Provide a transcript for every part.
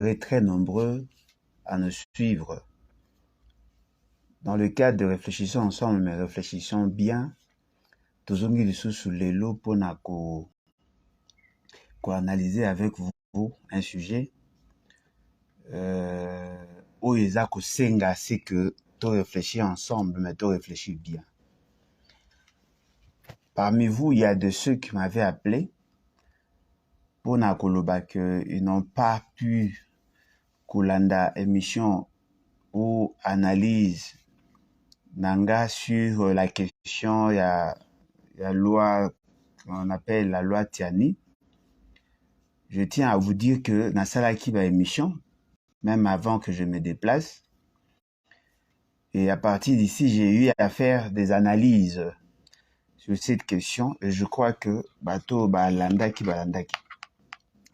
serez très nombreux à nous suivre. Dans le cadre de réfléchissons ensemble, mais réfléchissons bien, tozongi lisusu lelo pona analyser avec vous un sujet où eza kosenga c'est que tu réfléchis ensemble, mais tu réfléchis bien. Parmi vous, il y a de ceux qui m'avaient appelé pour nakoloba qu'ils n'ont pas pu kolanda émission ou analyse nanga sur la question, il y a loi qu'on appelle la loi Tiani. Je tiens à vous dire que dans salaki ba émission, même avant que je me déplace, et à partir d'ici, j'ai eu à faire des analyses sur cette question, et je crois que bato balandaki.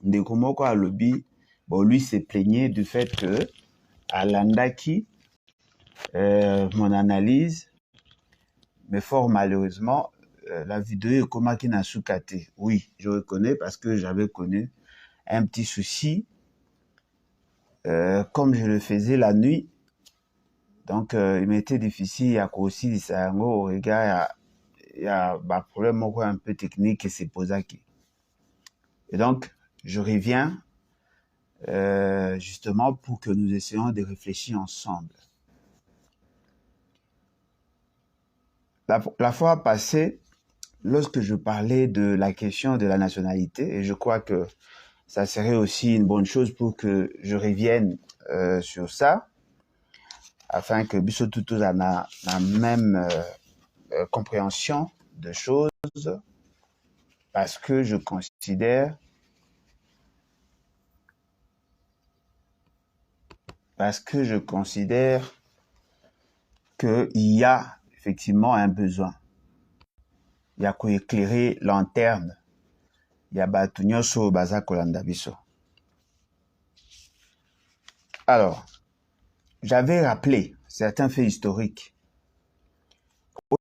Ndeko moko alobi, bon, lui s'est plaigné du fait que alandaki mon analyse, mais fort malheureusement, la vidéo est comme qui n'a sous-caté. Oui, je reconnais parce que j'avais connu un petit souci, comme je le faisais la nuit. Donc, il m'était difficile à aussi ça au regard il y a un problème un peu technique qui s'est posé. Et donc, je reviens justement pour que nous essayions de réfléchir ensemble. La fois passée, lorsque je parlais de la question de la nationalité, et je crois que ça serait aussi une bonne chose pour que je revienne sur ça, afin que Bissotou ait la même compréhension de choses, parce que je considère qu'il y a effectivement un besoin. Il y a qu'à éclairer lanterne. Il y a batu nyonso baza kolanda biso. Alors, j'avais rappelé certains faits historiques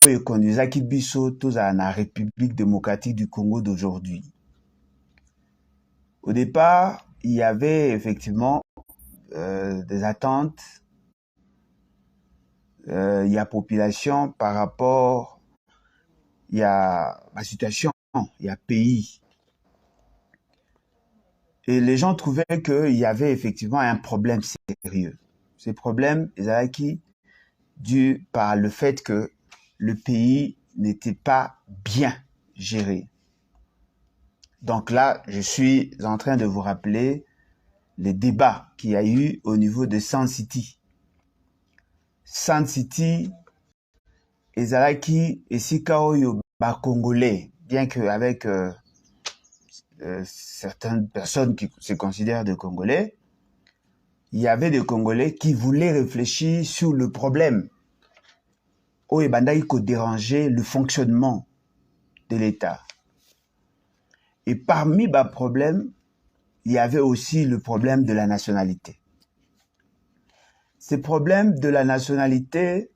oyo konduisaki biso tozala na République démocratique du Congo d'aujourd'hui. Au départ, il y avait effectivement des attentes, il y a population par rapport, il y a la situation, il y a pays. Et les gens trouvaient qu'il y avait effectivement un problème sérieux. Ce problème est dû par le fait que le pays n'était pas bien géré. Donc là, je suis en train de vous rappeler les débats qu'il y a eu au niveau de Sun City. Sun City, ezalaki esika oyo ba Congolais, bien qu'avec certaines personnes qui se considèrent des Congolais, il y avait des Congolais qui voulaient réfléchir sur le problème oyo ebandaki déranger le fonctionnement de l'État. Et parmi les problèmes, il y avait aussi le problème de la nationalité. Ce problème de la nationalité,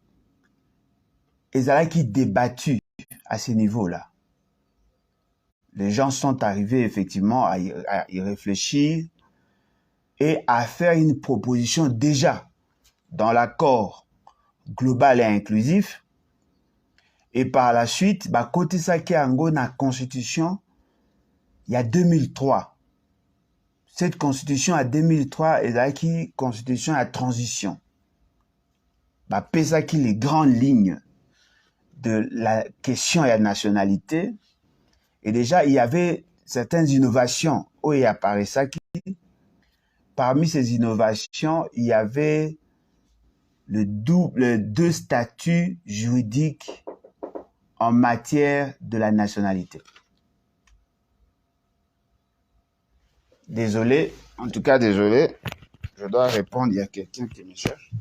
ezalaki débattu à ce niveau-là. Les gens sont arrivés effectivement à y réfléchir et à faire une proposition déjà dans l'accord global et inclusif. Et par la suite, kotisaki yango na constitution il y a 2003. Cette constitution à 2003 est constitution à transition. Pesaki les grandes lignes de la question de la nationalité. Et déjà, il y avait certaines innovations où il apparaissait. Parmi ces innovations, il y avait les deux statuts juridiques en matière de la nationalité. Désolé, en tout cas désolé, je dois répondre, il y a quelqu'un qui me cherche.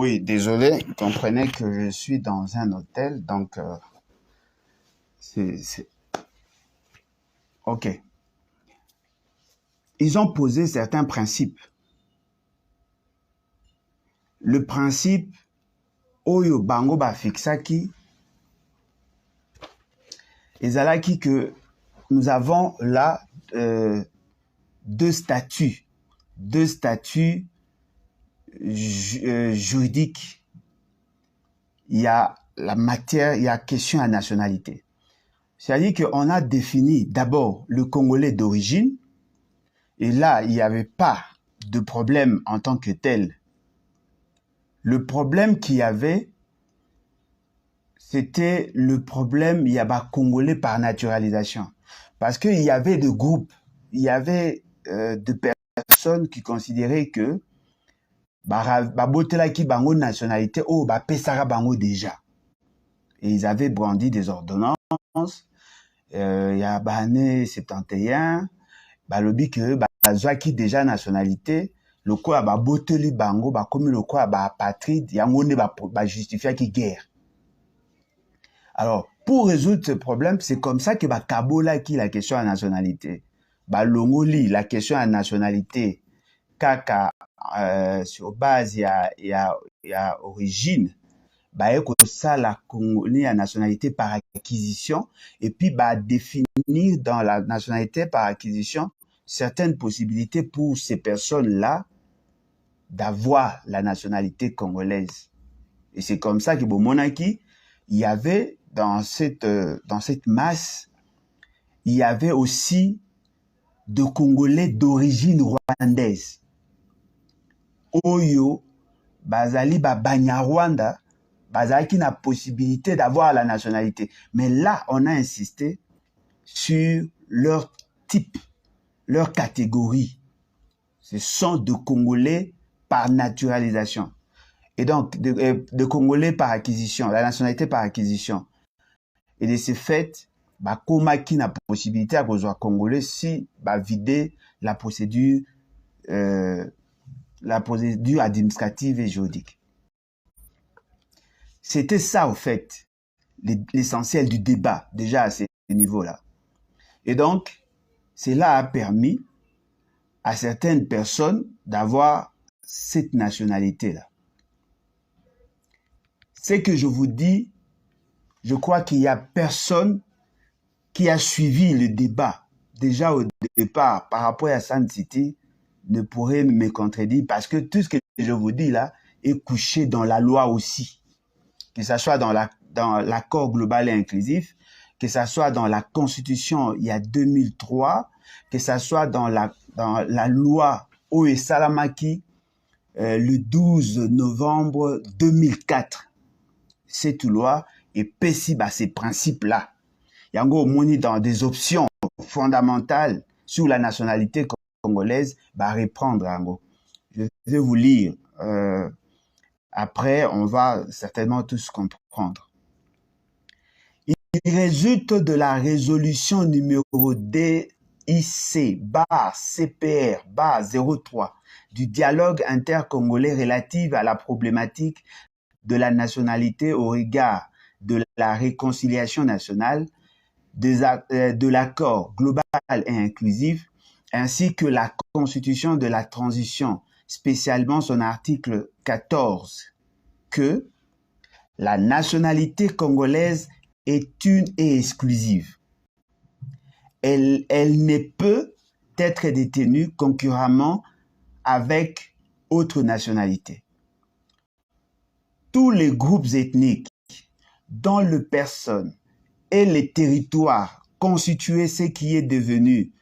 Oui, désolé, comprenez que je suis dans un hôtel, donc c'est... Ok. Ils ont posé certains principes. Le principe, Oyo Bango ba fixaki, ezalaki que nous avons là deux statuts juridiques. Il y a la matière, il y a question à nationalité. C'est-à-dire qu'on a défini d'abord le Congolais d'origine, et là, il n'y avait pas de problème en tant que tel. Le problème qu'il y avait, c'était le problème, il y avait Congolais par naturalisation. Parce qu'il y avait des groupes, il y avait de personnes qui considéraient que Babotela qui bango nationalité, oh, pesara bango déjà. Et ils avaient brandi des ordonnances. Il y a année 71, balobi que bazwaki déjà nationalité, le quoi baboteli bango, comme le quoi apatride, yango ne justifier qui guerre. Alors, pour résoudre ce problème, c'est comme ça que Kabola qui la question à nationalité. Longoli, la question à nationalité, kaka sur base il y a origine, ça la Congolais à nationalité par acquisition, et puis définir dans la nationalité par acquisition certaines possibilités pour ces personnes-là d'avoir la nationalité congolaise. Et c'est comme ça que Monaki, il y avait dans cette masse, il y avait aussi de Congolais d'origine rwandaise. Oyo, bazali Banyarwanda, bazali qui n'a possibilité d'avoir la nationalité. Mais là, on a insisté sur leur type, leur catégorie. Ce sont de Congolais par naturalisation. Et donc, de Congolais par acquisition, la nationalité par acquisition. Et de ce fait, Koma qui n'a possibilité à besoin Congolais si vider la procédure administrative et juridique. C'était ça, au fait, l'essentiel du débat, déjà à ce niveau-là. Et donc, cela a permis à certaines personnes d'avoir cette nationalité-là. Ce que je vous dis, je crois qu'il n'y a personne qui a suivi le débat déjà au départ par rapport à Sun City ne pourrait me contredire parce que tout ce que je vous dis là est couché dans la loi aussi. Que ce soit dans l'accord global et inclusif, que ce soit dans la constitution il y a 2003, que ce soit dans la loi Oe Salamaki le 12 novembre 2004. Cette loi est pessi ces principes-là. Yango moni dans des options fondamentales sur la nationalité congolaise, reprendre yango. Je vais vous lire. Après, on va certainement tous comprendre. Il résulte de la résolution numéro DIC/CPR/03 du dialogue intercongolais relatif à la problématique de la nationalité au regard de la réconciliation nationale, de l'accord global et inclusif, ainsi que la constitution de la transition, spécialement son article 14, que la nationalité congolaise est une et exclusive. Elle ne peut être détenue concurremment avec autres nationalités. Tous les groupes ethniques dont les personnes et les territoires constituaient ce qui est devenu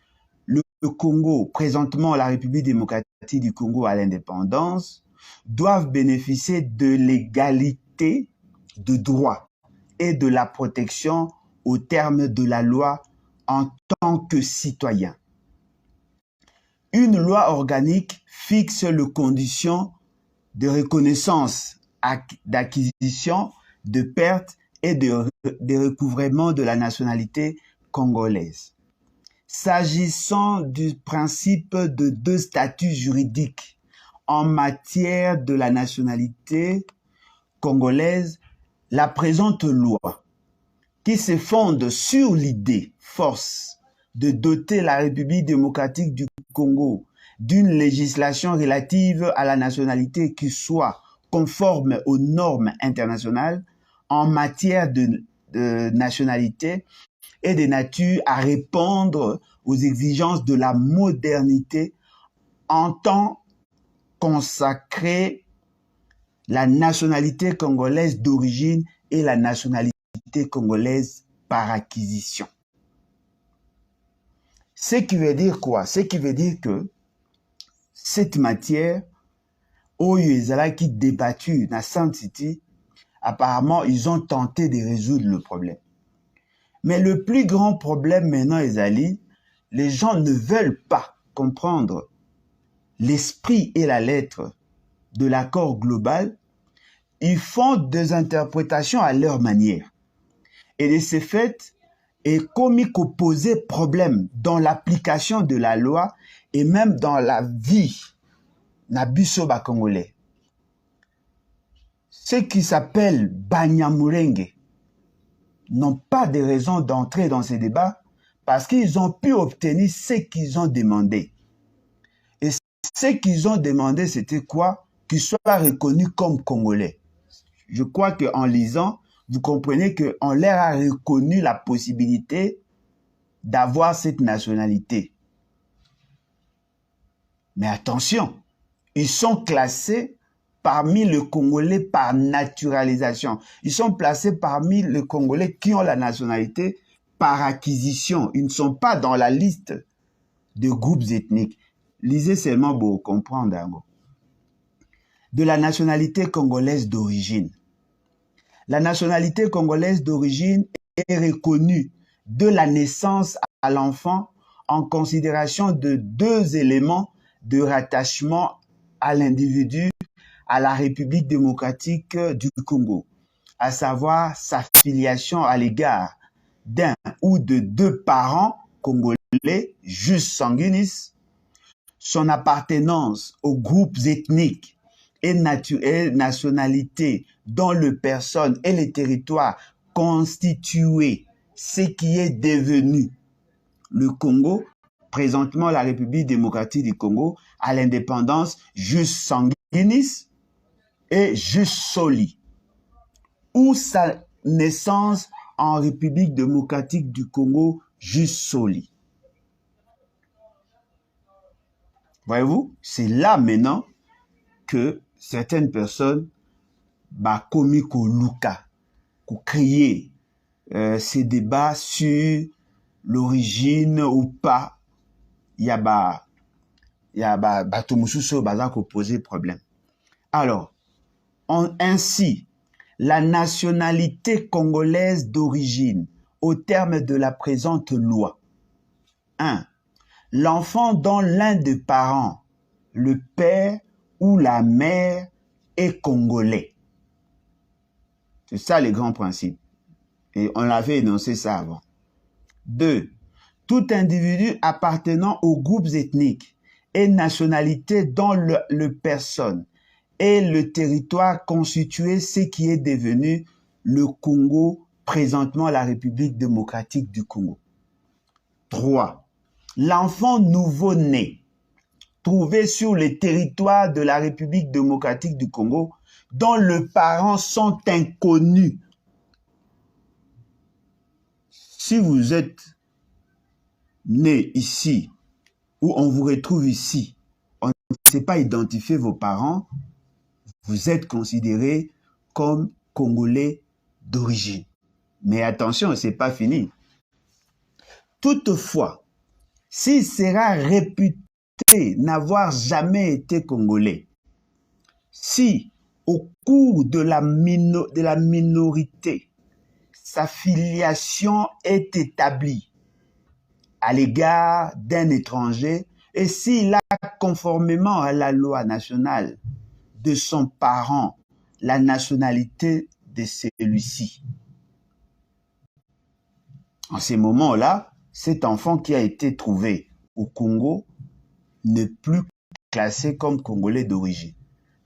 le Congo, présentement la République démocratique du Congo à l'indépendance, doivent bénéficier de l'égalité de droit et de la protection au terme de la loi en tant que citoyens. Une loi organique fixe les conditions de reconnaissance, d'acquisition, de perte et de recouvrement de la nationalité congolaise. S'agissant du principe de deux statuts juridiques en matière de la nationalité congolaise, la présente loi, qui se fonde sur l'idée force de doter la République démocratique du Congo d'une législation relative à la nationalité qui soit conforme aux normes internationales en matière de nationalité et de nature à répondre aux exigences de la modernité, entend consacrer la nationalité congolaise d'origine et la nationalité congolaise par acquisition. Ce qui veut dire quoi? Ce qui veut dire que cette matière, oyo ezalaki débattue na Sun City, apparemment, ils ont tenté de résoudre le problème. Mais le plus grand problème maintenant, ezali, les gens ne veulent pas comprendre l'esprit et la lettre de l'accord global. Ils font des interprétations à leur manière. Et de ce fait, est commis qu'au poser problème dans l'application de la loi et même dans la vie na biso ba Congolais. Ceux qui s'appellent Banyamulenge n'ont pas de raison d'entrer dans ces débats parce qu'ils ont pu obtenir ce qu'ils ont demandé. Et ce qu'ils ont demandé, c'était quoi? Qu'ils soient reconnus comme Congolais. Je crois qu'en lisant, vous comprenez qu'on leur a reconnu la possibilité d'avoir cette nationalité. Mais attention, ils sont classés parmi les Congolais par naturalisation. Ils sont placés parmi les Congolais qui ont la nationalité par acquisition. Ils ne sont pas dans la liste de groupes ethniques. Lisez seulement pour comprendre. De la nationalité congolaise d'origine. La nationalité congolaise d'origine est reconnue de la naissance à l'enfant en considération de deux éléments de rattachement à l'individu à la République démocratique du Congo, à savoir sa filiation à l'égard d'un ou de deux parents congolais jus sanguinis, son appartenance aux groupes ethniques et nationalités dont les personnes et les territoires constituaient ce qui est devenu le Congo, présentement la République démocratique du Congo, à l'indépendance jus sanguinis et jus soli, ou sa naissance en République démocratique du Congo jus soli. Voyez-vous, c'est là maintenant que certaines personnes commis qu'au Luka, qu'au créer ces débats sur l'origine ou pas, il y a Batomususo Baza qui poser problème. Alors, ainsi, la nationalité congolaise d'origine, au terme de la présente loi, 1. L'enfant dont l'un des parents, le père ou la mère, est congolais. C'est ça les grands principes. Et on avait énoncé ça avant. 2. Tout individu appartenant aux groupes ethniques et nationalités dont le personne et le territoire constitué ce qui est devenu le Congo, présentement la République démocratique du Congo. 3. L'enfant nouveau-né trouvé sur le territoire de la République démocratique du Congo dont les parents sont inconnus. Si vous êtes né ici ou on vous retrouve ici, on ne sait pas identifier vos parents, vous êtes considéré comme Congolais d'origine. Mais attention, ce n'est pas fini. Toutefois, s'il sera réputé n'avoir jamais été Congolais, si au cours de la minorité, sa filiation est établie à l'égard d'un étranger et s'il a, conformément à la loi nationale de son parent, la nationalité de celui-ci. En ces moments-là, cet enfant qui a été trouvé au Congo n'est plus classé comme Congolais d'origine.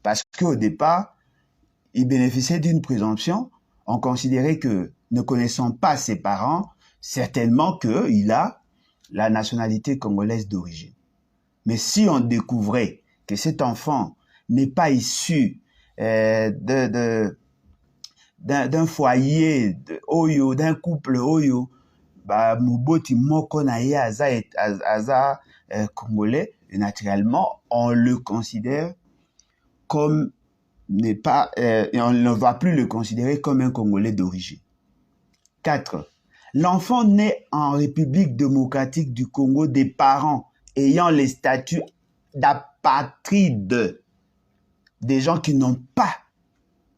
Parce qu'au départ, il bénéficiait d'une présomption. On considérait que, ne connaissant pas ses parents, certainement qu'il a la nationalité congolaise d'origine. Mais si on découvrait que cet enfant n'est pas issu d'un foyer oyo, d'un couple oyo, bah muboti moko na ye aza congolais, et naturellement on le considère comme et on ne va plus le considérer comme un Congolais d'origine. 4. L'enfant naît en République démocratique du Congo des parents ayant les statuts d'apatride, des gens qui n'ont pas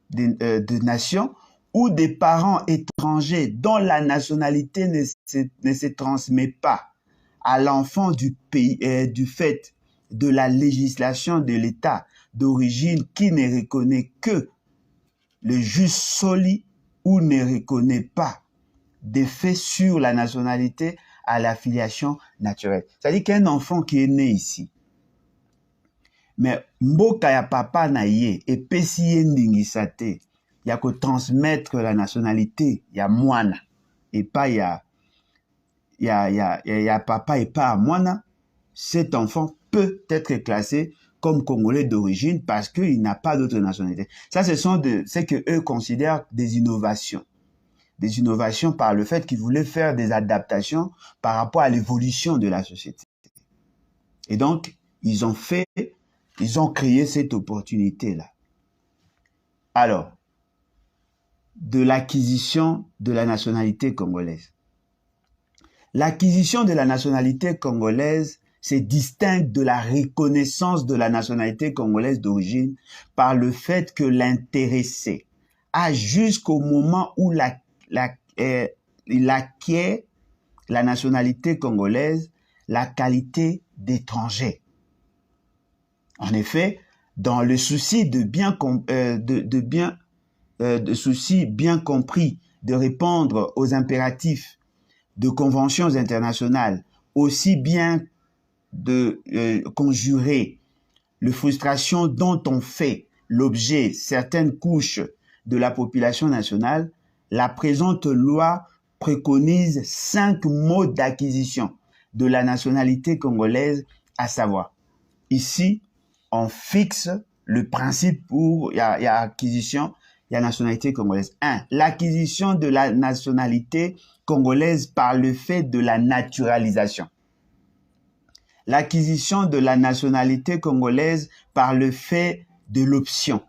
de nation, ou des parents étrangers dont la nationalité ne se transmet pas à l'enfant du pays du fait de la législation de l'État d'origine qui ne reconnaît que le jus soli ou ne reconnaît pas des faits sur la nationalité à la filiation naturelle. C'est-à-dire qu'un enfant qui est né ici, mais mboka ya papa na ye epesi ye ndingisa te ya ko transmettre la nationalité ya mwana et pas ya papa et pas à mwana, cet enfant peut être classé comme Congolais d'origine parce qu'il n'a pas d'autre nationalité. Ça, c'est que eux considèrent des innovations. Des innovations par le fait qu'ils voulaient faire des adaptations par rapport à l'évolution de la société. Et donc, ils ont créé cette opportunité-là. Alors, de l'acquisition de la nationalité congolaise. L'acquisition de la nationalité congolaise se distingue de la reconnaissance de la nationalité congolaise d'origine par le fait que l'intéressé a jusqu'au moment où il acquiert la nationalité congolaise la qualité d'étranger. En effet, dans le souci souci bien compris de répondre aux impératifs de conventions internationales, aussi bien de conjurer les frustrations dont ont fait l'objet certaines couches de la population nationale, la présente loi préconise 5 modes d'acquisition de la nationalité congolaise, à savoir, ici, on fixe le principe pour il y a acquisition, il y a nationalité congolaise. 1. L'acquisition de la nationalité congolaise par le fait de la naturalisation. L'acquisition de la nationalité congolaise par le fait de l'option.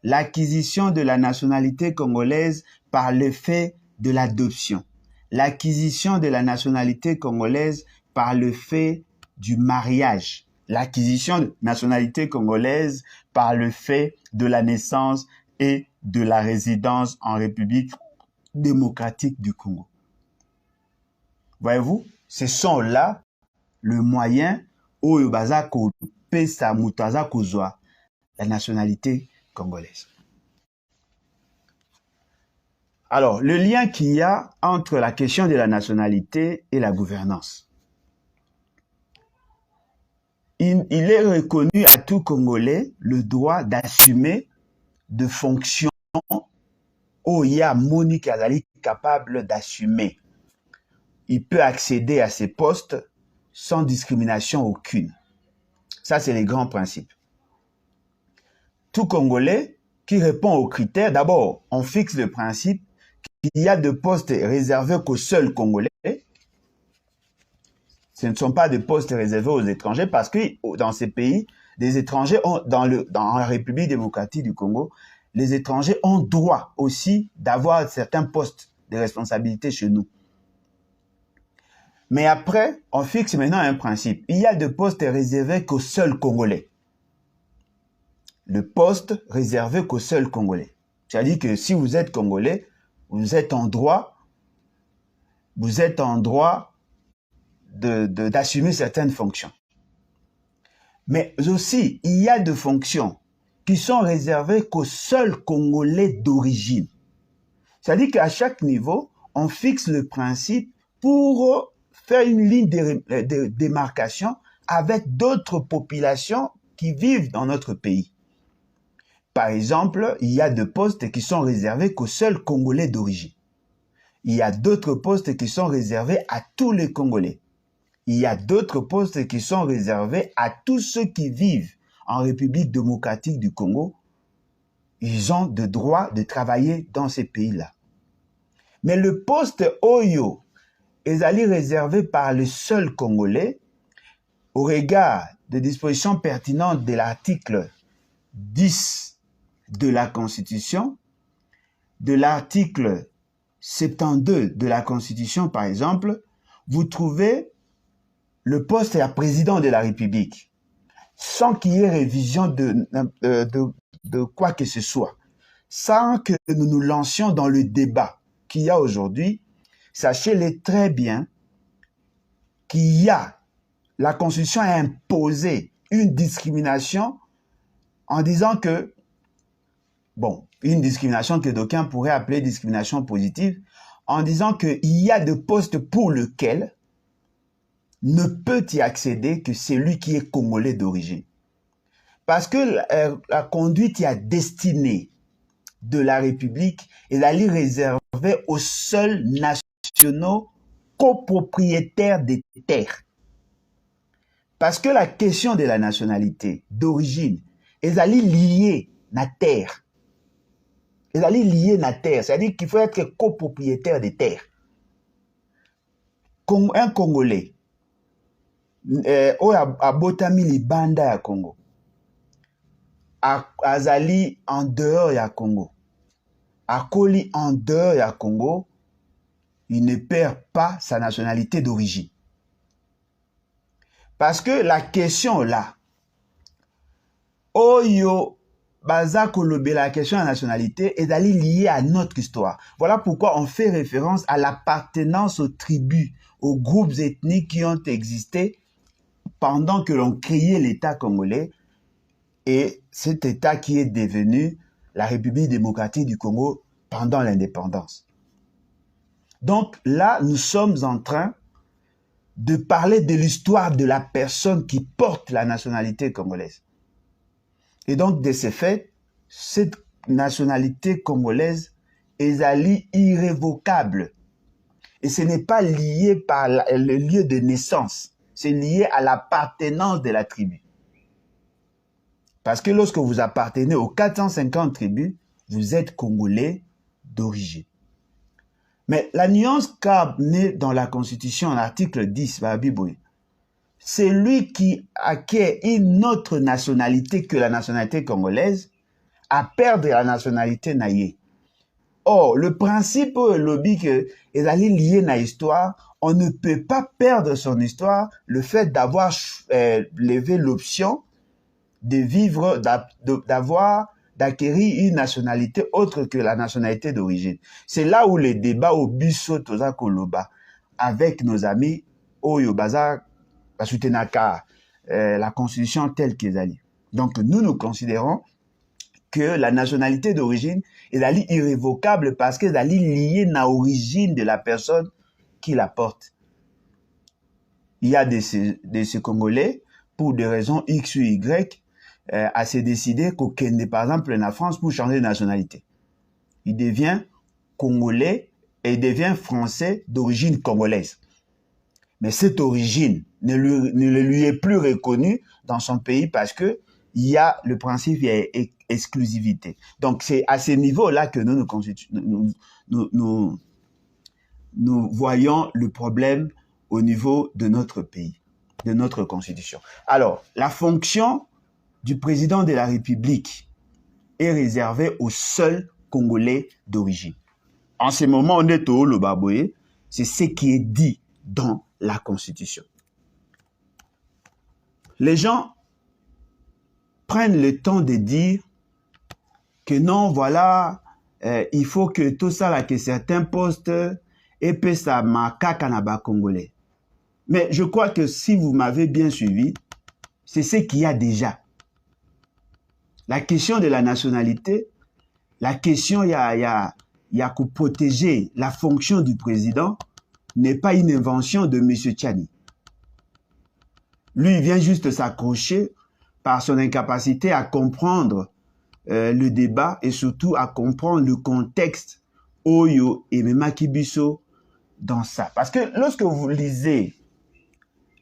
L'acquisition de la nationalité congolaise par le fait de l'adoption. L'acquisition de la nationalité congolaise par le fait du mariage. L'acquisition de nationalité congolaise par le fait de la naissance et de la résidence en République démocratique du Congo. Voyez-vous, ce sont là le moyen où la nationalité congolaise. Alors, le lien qu'il y a entre la question de la nationalité et la gouvernance. Il est reconnu à tout Congolais le droit d'assumer de fonctions où il y a Monique Azali capable d'assumer. Il peut accéder à ces postes sans discrimination aucune. Ça, c'est les grands principes. Tout Congolais qui répond aux critères, d'abord, on fixe le principe qu'il y a de postes réservés qu'aux seuls Congolais. Ce ne sont pas des postes réservés aux étrangers parce que dans ces pays, les étrangers dans la République démocratique du Congo, les étrangers ont droit aussi d'avoir certains postes de responsabilité chez nous. Mais après, on fixe maintenant un principe. Il y a de postes réservés qu'aux seuls Congolais. Le poste réservé qu'aux seuls Congolais. C'est-à-dire que si vous êtes Congolais, vous êtes en droit d'assumer certaines fonctions. Mais aussi, il y a des fonctions qui sont réservées qu'aux seuls Congolais d'origine. C'est-à-dire qu'à chaque niveau, on fixe le principe pour faire une ligne de démarcation avec d'autres populations qui vivent dans notre pays. Par exemple, il y a des postes qui sont réservés qu'aux seuls Congolais d'origine. Il y a d'autres postes qui sont réservés à tous les Congolais. Il y a d'autres postes qui sont réservés à tous ceux qui vivent en République démocratique du Congo. Ils ont le droit de travailler dans ces pays-là. Mais le poste Oyo est allé réservé par le seul Congolais au regard des dispositions pertinentes de l'article 10 de la Constitution, de l'article 72 de la Constitution, par exemple, vous trouvez le poste à président de la République, sans qu'il y ait révision de quoi que ce soit, sans que nous nous lancions dans le débat qu'il y a aujourd'hui. Sachez-le très bien qu'il y a, la Constitution a imposé une discrimination en disant que, bon, une discrimination que d'aucuns pourraient appeler discrimination positive, en disant qu'il y a des postes pour lesquels ne peut y accéder que celui qui est congolais d'origine. Parce que la conduite y a destinée de la République est d'aller réserver aux seuls nationaux copropriétaires des terres. Parce que la question de la nationalité d'origine est d'aller lier la terre. Est d'aller lier la terre, c'est-à-dire qu'il faut être copropriétaire des terres. Un Congolais, a botami libanda ya Congo, azali en dehors ya Congo, akoli en dehors ya Congo, il ne perd pas sa nationalité d'origine. Parce que la question là, Oyo baza kolobe, la question de la nationalité est d'aller liée à notre histoire. Voilà pourquoi on fait référence à l'appartenance aux tribus, aux groupes ethniques qui ont existé pendant que l'on créait l'État congolais et cet État qui est devenu la République démocratique du Congo pendant l'indépendance. Donc là, nous sommes en train de parler de l'histoire de la personne qui porte la nationalité congolaise. Et donc, de ce fait, cette nationalité congolaise est irrévocable. Et ce n'est pas lié par le lieu de naissance. C'est lié à l'appartenance de la tribu. Parce que lorsque vous appartenez aux 450 tribus, vous êtes Congolais d'origine. Mais la nuance qu'a amenée dans la Constitution, en article 10, c'est lui qui acquiert une autre nationalité que la nationalité congolaise à perdre la nationalité naïe. Or, le principe lobby que est allé lier na histoire, on ne peut pas perdre son histoire, le fait d'avoir levé l'option de vivre, d'acquérir une nationalité autre que la nationalité d'origine. C'est là où les débats au biso toza koloba avec nos amis Oyo Baza Basutenaka, la constitution telle qu'elle est. Donc nous considérons que la nationalité d'origine est irrévocable parce qu'elle est liée à l'origine de la personne qui la porte. Il y a de ces Congolais, pour des raisons X ou Y, à se décider qu'aucun, par exemple, en France, pour changer de nationalité. Il devient Congolais et il devient Français d'origine congolaise. Mais cette origine ne lui est plus reconnue dans son pays parce que il y a le principe d'exclusivité. Donc, c'est à ce niveau-là que nous voyons le problème au niveau de notre pays, de notre constitution. Alors, la fonction du président de la République est réservée aux seuls Congolais d'origine. En ce moment, on est au Lobaboye, c'est ce qui est dit dans la Constitution. Les gens prennent le temps de dire que non, voilà, il faut que tout ça, là, que certains postes, et puis ça marque Kanaba congolais. Mais je crois que si vous m'avez bien suivi, c'est ce qu'il y a déjà. La question de la nationalité, la question, il y a que protéger la fonction du président n'est pas une invention de M. Tchani. Lui, il vient juste s'accrocher par son incapacité à comprendre le débat et surtout à comprendre le contexte Oyo et Memakibiso dans ça. Parce que lorsque vous lisez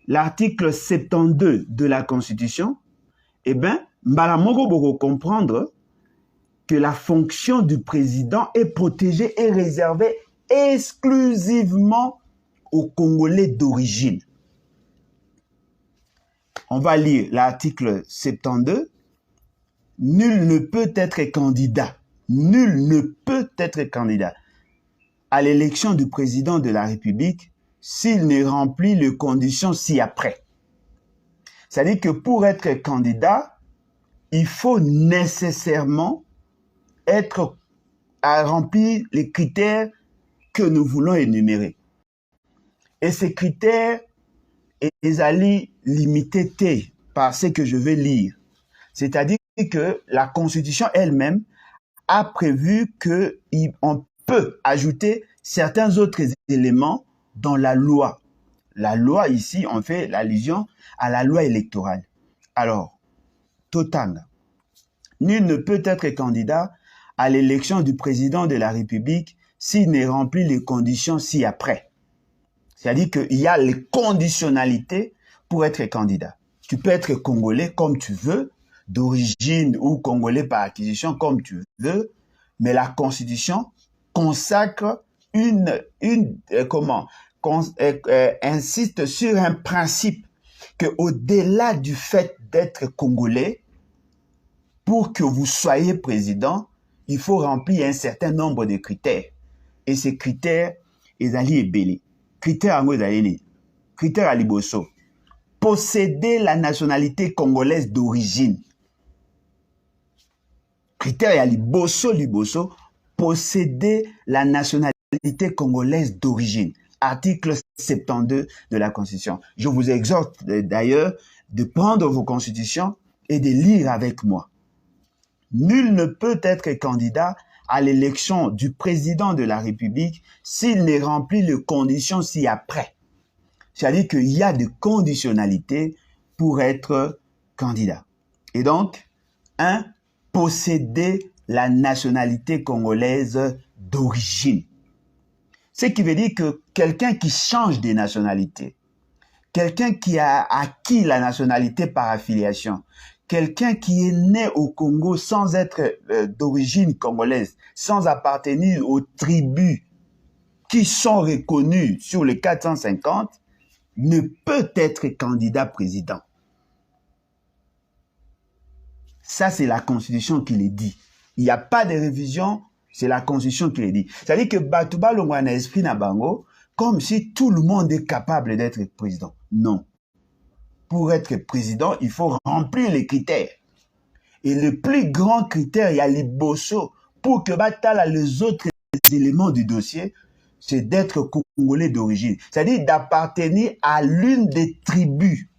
l'article 72 de la Constitution, eh bien, Mbalamongo Bogo comprendre que la fonction du président est protégée et réservée exclusivement aux Congolais d'origine. On va lire l'article 72. Nul ne peut être candidat. Nul ne peut être candidat à l'élection du président de la République s'il ne remplit les conditions ci-après. C'est-à-dire que pour être candidat, il faut nécessairement remplir les critères que nous voulons énumérer. Et ces critères, ils allaient limiter par ce que je vais lire. C'est-à-dire que la Constitution elle-même a prévu qu'on peut ajouter certains autres éléments dans la loi. La loi, ici, on fait allusion à la loi électorale. Alors, Totanga, nul ne peut être candidat à l'élection du président de la République s'il ne remplit les conditions ci-après. C'est-à-dire qu'il y a les conditionnalités pour être candidat. Tu peux être congolais comme tu veux, d'origine ou congolais par acquisition comme tu veux, mais la Constitution consacre insiste sur un principe que au-delà du fait d'être congolais, pour que vous soyez président, il faut remplir un certain nombre de critères. Et ces critères, ils allaient ébélés. Critères à Liboso. Posséder la nationalité congolaise d'origine. Critère à Liboso, posséder la nationalité congolaise d'origine. Article 72 de la Constitution. Je vous exhorte d'ailleurs de prendre vos constitutions et de lire avec moi. Nul ne peut être candidat à l'élection du président de la République s'il ne remplit les conditions ci-après. C'est-à-dire qu'il y a des conditionnalités pour être candidat. Et donc, 1. Posséder la nationalité congolaise d'origine. Ce qui veut dire que quelqu'un qui change de nationalité, quelqu'un qui a acquis la nationalité par affiliation, quelqu'un qui est né au Congo sans être d'origine congolaise, sans appartenir aux tribus qui sont reconnues sur les 450, ne peut être candidat président. Ça, c'est la Constitution qui le dit. Il n'y a pas de révision, c'est la Constitution qui le dit. C'est-à-dire que Batouba Longwana esprit na bango, comme si tout le monde est capable d'être président. Non. Pour être président, il faut remplir les critères. Et le plus grand critère, il y a les bosso, pour que Batala les autres éléments du dossier, c'est d'être congolais d'origine. C'est-à-dire d'appartenir à l'une des tribus.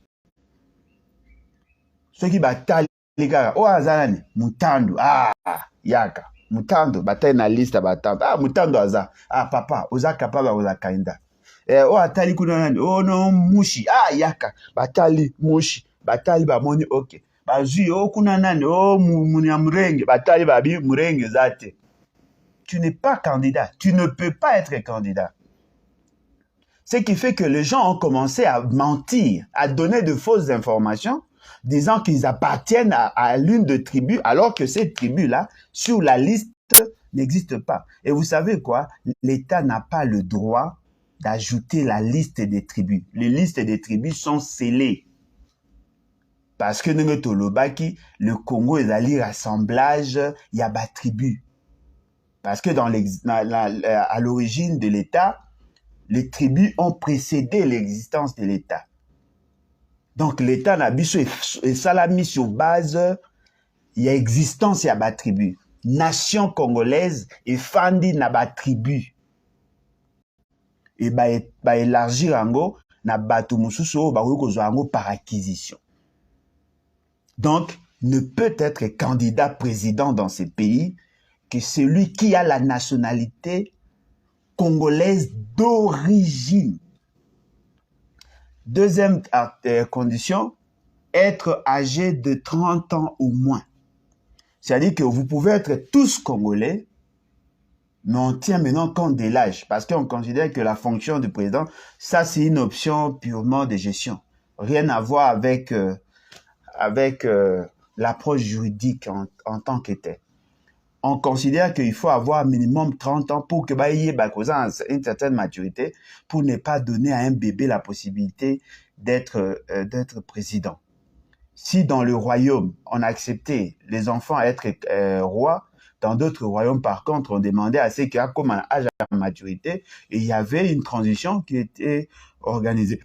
Ceux qui battent les gars, oh azanani, Mutando, yaka, Mutando, bataille na liste batando, Mutando aza, papa, oza capable oza kainda. Atali kunanani, oh non, mushi, yaka, batali, mushi, batali bamoni, ok. Bazui, kunanani, murenge, batali babi, murenge zate. Tu n'es pas candidat, tu ne peux pas être candidat. Ce qui fait que les gens ont commencé à mentir, à donner de fausses informations, disant qu'ils appartiennent à l'une des tribus, alors que ces tribus-là, sur la liste, n'existent pas. Et vous savez quoi? L'État n'a pas le droit d'ajouter la liste des tribus. Les listes des tribus sont scellées. Parce que le Congo est allé rassemblage, il y a des tribus. Parce que à l'origine de l'État, les tribus ont précédé l'existence de l'État. Donc l'État n'a pas mis sur base, il y a existence, il y a des tribus. Nation congolaise et Fandi n'a pas tribu. Et élargir ango na batu mususu par acquisition. Donc, ne peut être candidat président dans ces pays que celui qui a la nationalité congolaise d'origine. Deuxième condition, être âgé de 30 ans ou moins. C'est-à-dire que vous pouvez être tous Congolais, mais on tient maintenant compte de l'âge, parce qu'on considère que la fonction du président, ça c'est une option purement de gestion. Rien à voir avec, l'approche juridique en tant que tel. On considère qu'il faut avoir minimum 30 ans pour que une certaine maturité, pour ne pas donner à un bébé la possibilité d'être président. Si dans le royaume, on acceptait les enfants à être rois, dans d'autres royaumes, par contre, on demandait à ceux qui ont comme un âge à maturité, et il y avait une transition qui était organisée.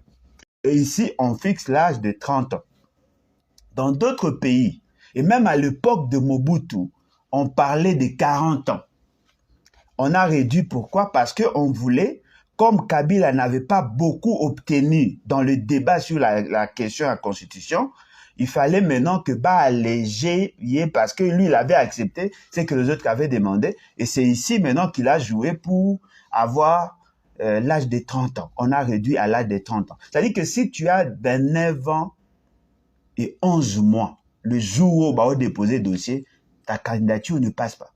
Et ici, on fixe l'âge de 30 ans. Dans d'autres pays, et même à l'époque de Mobutu, on parlait de 40 ans. On a réduit, pourquoi? Parce qu'on voulait, comme Kabila n'avait pas beaucoup obtenu dans le débat sur la question de la Constitution, il fallait maintenant que alléger, parce que lui, il avait accepté ce que les autres avaient demandé, et c'est ici maintenant qu'il a joué pour avoir l'âge de 30 ans. On a réduit à l'âge de 30 ans. C'est-à-dire que si tu as 29 ans et 11 mois, le jour où on va déposer le dossier, ta candidature ne passe pas.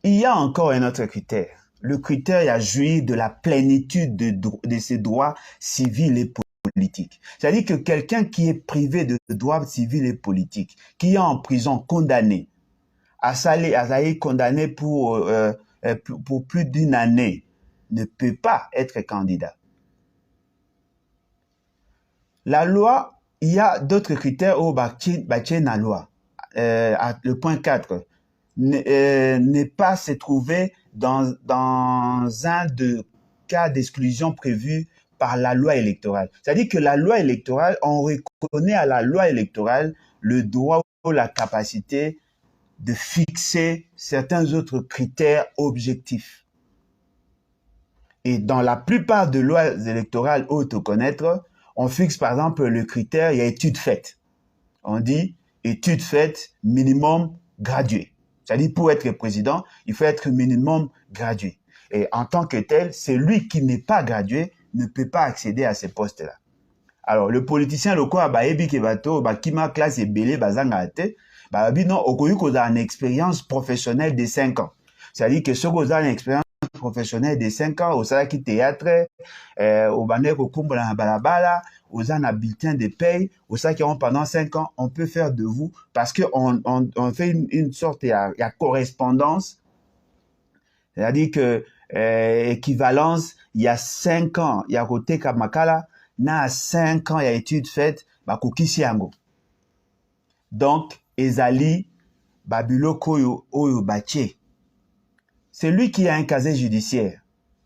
Il y a encore un autre critère. Le critère est à jouir de la plénitude de ses droits civils et politiques. C'est-à-dire que quelqu'un qui est privé de droits civils et politiques, qui est en prison condamné, condamné pour plus d'une année, ne peut pas être candidat. La loi, il y a d'autres critères au la loi. Le point 4, ne pas se trouver dans un de cas d'exclusion prévu par la loi électorale. C'est-à-dire que la loi électorale, on reconnaît à la loi électorale le droit ou la capacité de fixer certains autres critères objectifs. Et dans la plupart des lois électorales autoconnaître, on fixe par exemple le critère, il y a études faites. On dit études faites minimum gradué. C'est-à-dire pour être président, il faut être minimum gradué. Et en tant que tel, celui qui n'est pas gradué ne peut pas accéder à ces postes-là. Alors, le politicien, le quoi, qui ma classe est belé, non, on a une expérience professionnelle de 5 ans. C'est-à-dire que ce qu'on a une expérience professionnelle de 5 ans, au salaki théâtre, au banek au kumba na balabala, aux un bulletin de paye, au salaki pendant 5 ans, on peut faire de vous, parce qu'on fait une sorte, il y a correspondance, c'est-à-dire que équivalence, il y a 5 ans, il y a côté Kamakala, na 5 ans, il y a études faites, kukisiango. Donc, ezali, babiloko oyo bache. C'est lui qui a un casier judiciaire,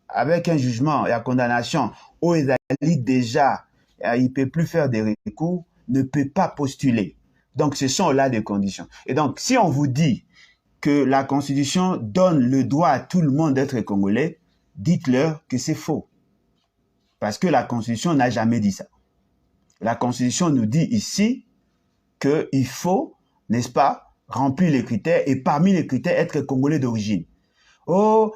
avec un jugement et la condamnation, où ezali déjà, il ne peut plus faire des recours, ne peut pas postuler. Donc, ce sont là des conditions. Et donc, si on vous dit que la Constitution donne le droit à tout le monde d'être congolais, dites-leur que c'est faux. Parce que la Constitution n'a jamais dit ça. La Constitution nous dit ici qu'il faut, n'est-ce pas, remplir les critères et parmi les critères, être congolais d'origine. Oh,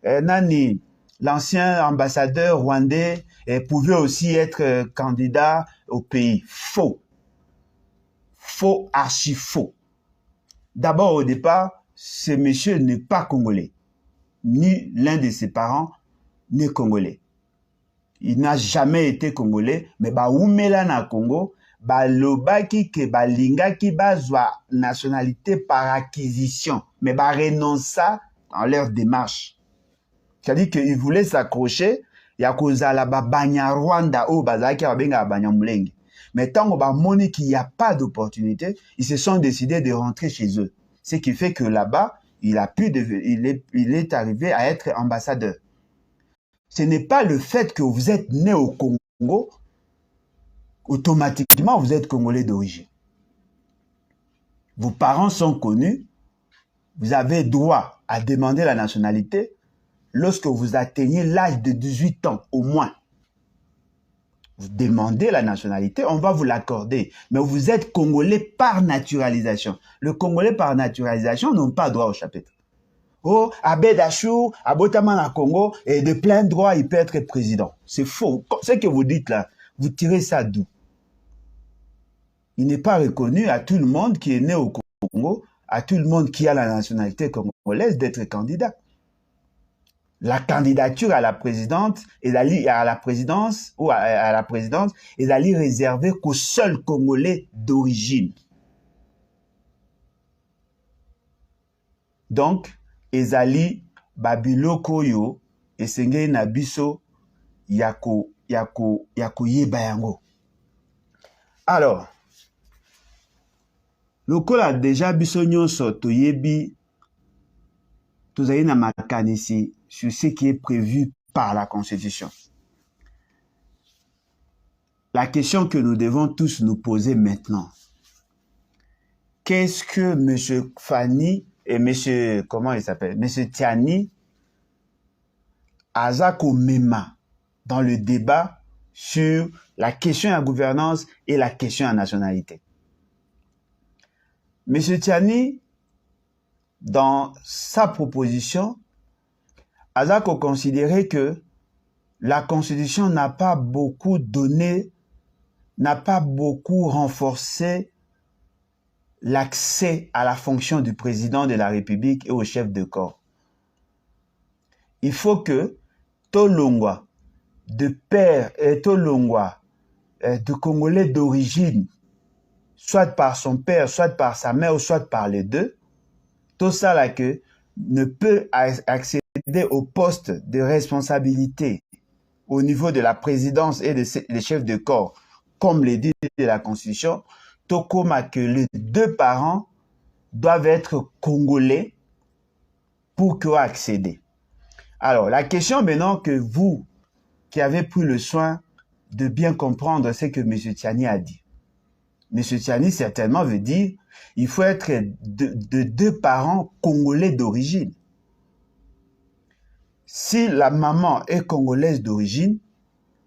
Nani, l'ancien ambassadeur rwandais pouvait aussi être candidat au pays. Faux. Faux, archi faux. D'abord, au départ, ce monsieur n'est pas congolais. Ni l'un de ses parents n'est congolais. Il n'a jamais été congolais, mais oumela na Congo, lobaki ke lingaki bazwa nationalité par acquisition, mais renonça dans leur démarche. C'est-à-dire qu'ils voulaient s'accrocher, ya kozala banya Rwanda ou bazaki babenga banya mulenge. Mais tant qu'on moni qu'il n'y a pas d'opportunité, ils se sont décidés de rentrer chez eux. Ce qui fait que là-bas, il est arrivé à être ambassadeur. Ce n'est pas le fait que vous êtes né au Congo, automatiquement vous êtes congolais d'origine. Vos parents sont connus, vous avez droit à demander la nationalité lorsque vous atteignez l'âge de 18 ans au moins. Vous demandez la nationalité, on va vous l'accorder. Mais vous êtes congolais par naturalisation. Le congolais par naturalisation n'a pas droit au chapitre. Oh, Abed Achou, Abotama Congo, et de plein droit, il peut être président. C'est faux. Ce que vous dites là, vous tirez ça d'où? il n'est pas reconnu à tout le monde qui est né au Congo, à tout le monde qui a la nationalité congolaise d'être candidat. La candidature à la présidence et à la présidence ou à la présidence est réservée qu'aux seuls Congolais d'origine. Donc, ezali babiloko yo esengeli na biso yako yeba yango. Alors, lokola déjà biso nyonso toyebi tozali na makanisi sur ce qui est prévu par la Constitution. La question que nous devons tous nous poser maintenant, qu'est-ce que M. Fani et M. comment il s'appelle, M. Tiani Azako Mema dans le débat sur la question de la gouvernance et la question de la nationalité. M. Tiani, dans sa proposition, Azako considérait que la Constitution n'a pas beaucoup donné, n'a pas beaucoup renforcé l'accès à la fonction du président de la République et au chef de corps. Il faut que Tolongwa, de père et Tolongwa, de Congolais d'origine, soit par son père, soit par sa mère, ou soit par les deux, tout ça là que ne peut accéder au poste de responsabilité au niveau de la présidence et des chefs de corps, comme le dit la Constitution, Tokoma que les deux parents doivent être congolais pour accéder. Alors, la question maintenant que vous, qui avez pris le soin de bien comprendre ce que M. Tiani a dit. M. Tiani certainement veut dire il faut être de deux parents congolais d'origine. Si la maman est congolaise d'origine,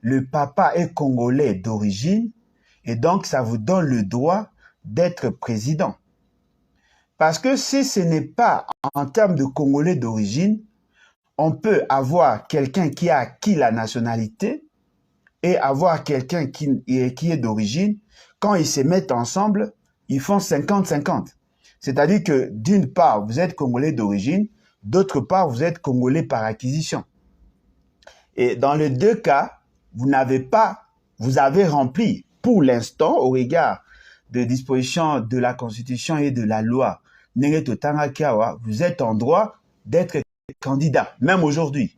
le papa est congolais d'origine, et donc ça vous donne le droit d'être président. Parce que si ce n'est pas en termes de congolais d'origine, on peut avoir quelqu'un qui a acquis la nationalité et avoir quelqu'un qui est d'origine. Quand ils se mettent ensemble, ils font 50-50. C'est-à-dire que d'une part, vous êtes congolais d'origine, d'autre part, vous êtes congolais par acquisition. Et dans les deux cas, vous avez rempli, pour l'instant, au regard des dispositions de la Constitution et de la loi, vous êtes en droit d'être candidat, même aujourd'hui.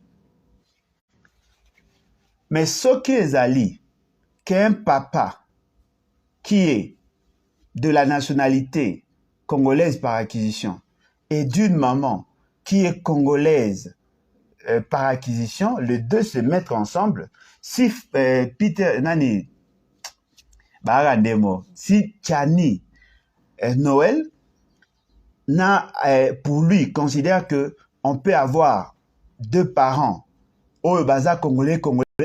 Mais ce qui est Ali, qu'un papa qui est de la nationalité congolaise par acquisition et d'une maman qui est congolaise par acquisition, les deux se mettent ensemble. Si si Tiani Noël pour lui considère que on peut avoir deux parents au baza congolais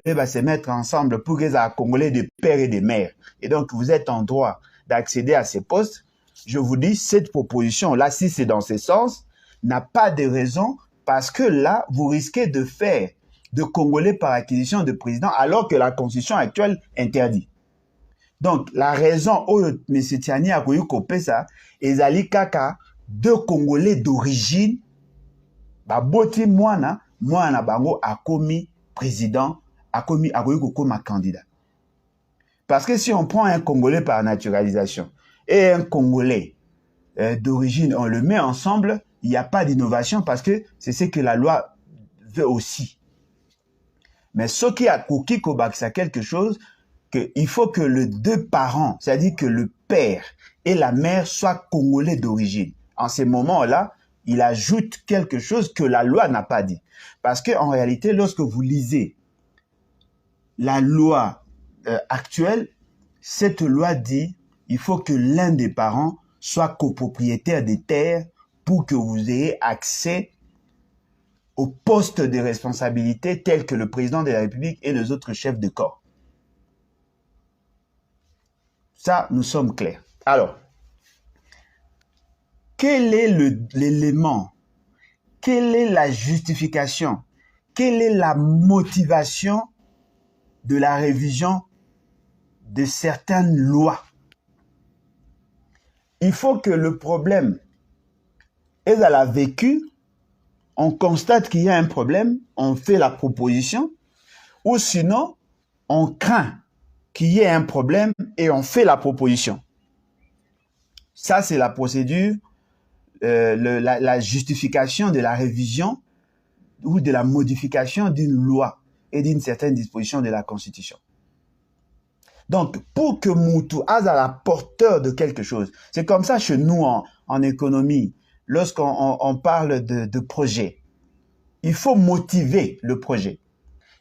va se mettre ensemble pour qu'ils aient congolais de père et de mère. Et donc vous êtes en droit d'accéder à ces postes. Je vous dis, cette proposition-là, si c'est dans ce sens, n'a pas de raison parce que là, vous risquez de faire de Congolais par acquisition de président alors que la Constitution actuelle interdit. Donc, la raison où M. Tiani a voulu couper ça, ezali kaka deux Congolais d'origine, boti mwana bango a commis président, a commis candidat. Parce que si on prend un Congolais par naturalisation et un Congolais d'origine, on le met ensemble, il n'y a pas d'innovation parce que c'est ce que la loi veut aussi. Mais ce qui a cookie c'est quelque chose qu'il faut que les deux parents, c'est-à-dire que le père et la mère soient Congolais d'origine. En ces moments-là, il ajoute quelque chose que la loi n'a pas dit. Parce qu'en réalité, lorsque vous lisez la loi actuelle, cette loi dit il faut que l'un des parents soit copropriétaire des terres pour que vous ayez accès aux postes de responsabilité tels que le président de la République et les autres chefs de corps. Ça, nous sommes clairs. Alors, quel est l'élément? Quelle est la justification? Quelle est la motivation de la révision de certaines lois il faut que le problème est à la vécu, on constate qu'il y a un problème, on fait la proposition, ou sinon, on craint qu'il y ait un problème et on fait la proposition. Ça, c'est la procédure, la justification de la révision ou de la modification d'une loi et d'une certaine disposition de la Constitution. Donc, pour que Moutou a la porteur de quelque chose, c'est comme ça chez nous en économie, lorsqu'on parle de projet, il faut motiver le projet.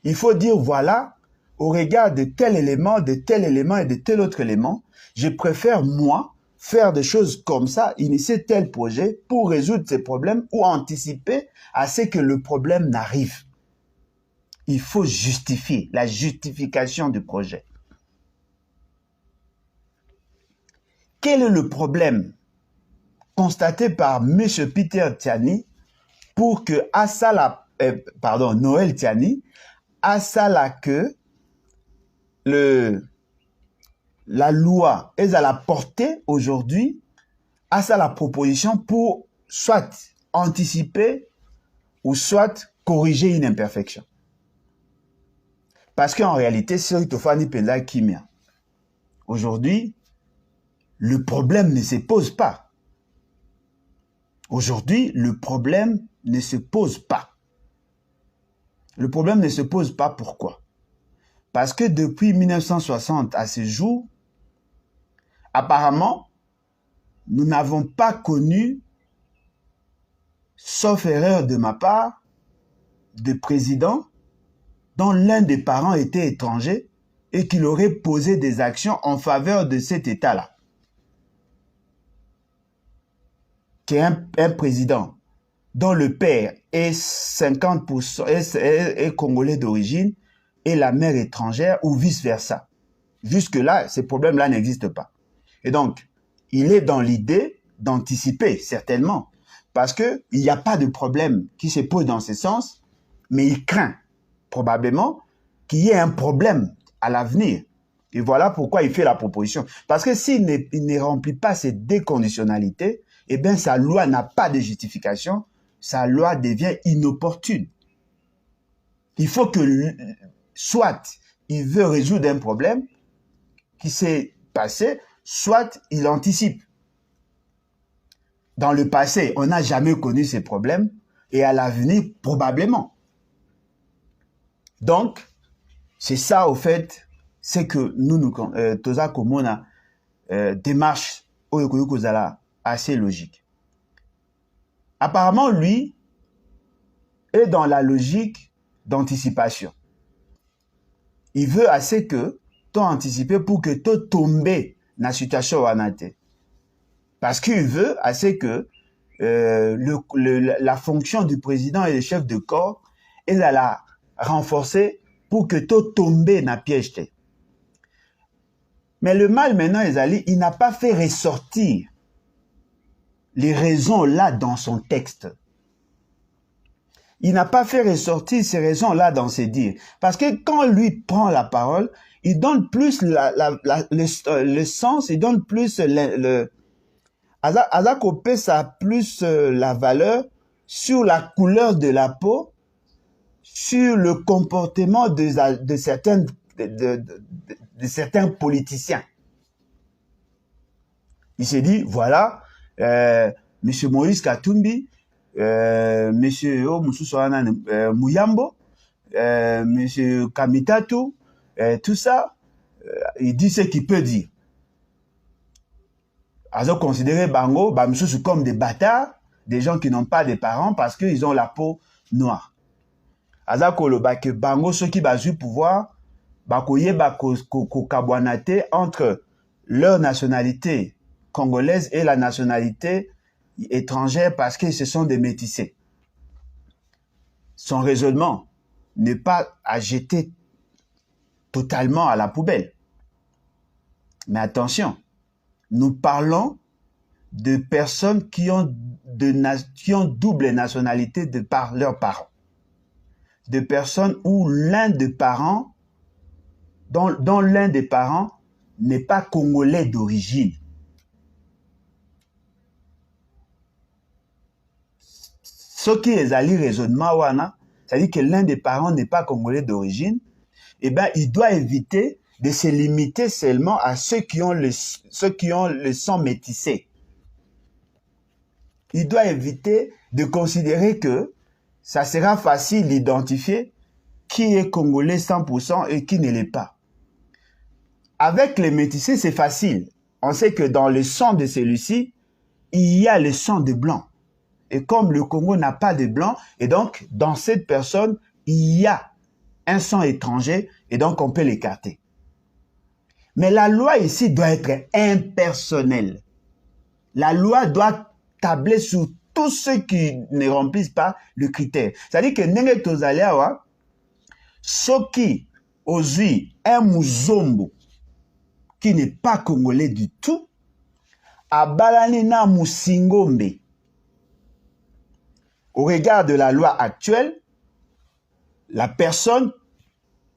Il faut dire, voilà, au regard de tel élément, de tel élément et de tel autre élément, je préfère, moi, faire des choses comme ça, initier tel projet pour résoudre ces problèmes ou anticiper à ce que le problème n'arrive. Il faut justifier, la justification du projet. Quel est le problème constaté par M. Peter Tiani pour que Noël Tiani, à ça que la loi est à la portée aujourd'hui, à ça la proposition pour soit anticiper ou soit corriger une imperfection. Parce qu'en réalité, c'est Tofani Penda Kimia. Aujourd'hui, le problème ne se pose pas. Aujourd'hui, le problème ne se pose pas. Le problème ne se pose pas pourquoi? Parce que depuis 1960 à ce jour, apparemment, nous n'avons pas connu, sauf erreur de ma part, de président dont l'un des parents était étranger et qu'il aurait posé des actions en faveur de cet État-là. Qui est un président dont le père est 50% est congolais d'origine et la mère étrangère ou vice-versa. Jusque-là, ces problèmes-là n'existent pas. Et donc, il est dans l'idée d'anticiper, certainement, parce qu'il n'y a pas de problème qui se pose dans ce sens, mais il craint probablement qu'il y ait un problème à l'avenir. Et voilà pourquoi il fait la proposition. Parce que s'il ne remplit pas ces deux conditionnalités, eh bien, sa loi n'a pas de justification, sa loi devient inopportune. Il faut que, soit il veut résoudre un problème qui s'est passé, soit il anticipe. Dans le passé, on n'a jamais connu ces problèmes, et à l'avenir, probablement. Donc, c'est ça, au fait, c'est que nous Toza Komona, démarche assez logique. Apparemment, lui, est dans la logique d'anticipation. Il veut assez que tu anticipé pour que tu tombes dans la situation wanate. Parce qu'il veut assez que la fonction du président et le chef de corps est à la renforcer pour que tu tombes dans la piège. Mais le mal maintenant, il n'a pas fait ressortir les raisons là dans son texte. Il n'a pas fait ressortir ces raisons là dans ses dires. Parce que quand lui prend la parole, il donne plus le sens, il donne plus Azakopé, ça a plus la valeur sur la couleur de la peau, sur le comportement de certains politiciens. Il s'est dit, voilà, M. Moïse Katumbi, M. Mouyambo, M. Kamitatu, tout ça, il dit ce qu'il peut dire. Ils ont considéré Bango, comme des bâtards, des gens qui n'ont pas de parents parce qu'ils ont la peau noire. Que Bango, ceux qui ont pouvoir, entre leur nationalité congolaise et la nationalité étrangère parce que ce sont des métissés. Son raisonnement n'est pas à jeter totalement à la poubelle. Mais attention, nous parlons de personnes qui ont double nationalité de par leurs parents. De personnes où l'un des parents, dont l'un des parents n'est pas congolais d'origine. Ce qui est ali raisonnement wana, c'est-à-dire que l'un des parents n'est pas congolais d'origine, eh ben, il doit éviter de se limiter seulement à ceux qui ont le sang métissé. Il doit éviter de considérer que ça sera facile d'identifier qui est congolais 100% et qui ne l'est pas. Avec les métissés, c'est facile. On sait que dans le sang de celui-ci, il y a le sang de blanc. Et comme le Congo n'a pas de blanc, et donc dans cette personne, il y a un sang étranger, et donc on peut l'écarter. Mais la loi ici doit être impersonnelle. La loi doit tabler sur tous ceux qui ne remplissent pas le critère. C'est-à-dire que ndenge tozali awa, soki ozwi un muzombo qui n'est pas congolais du tout, abalani na musingombe. Au regard de la loi actuelle, la personne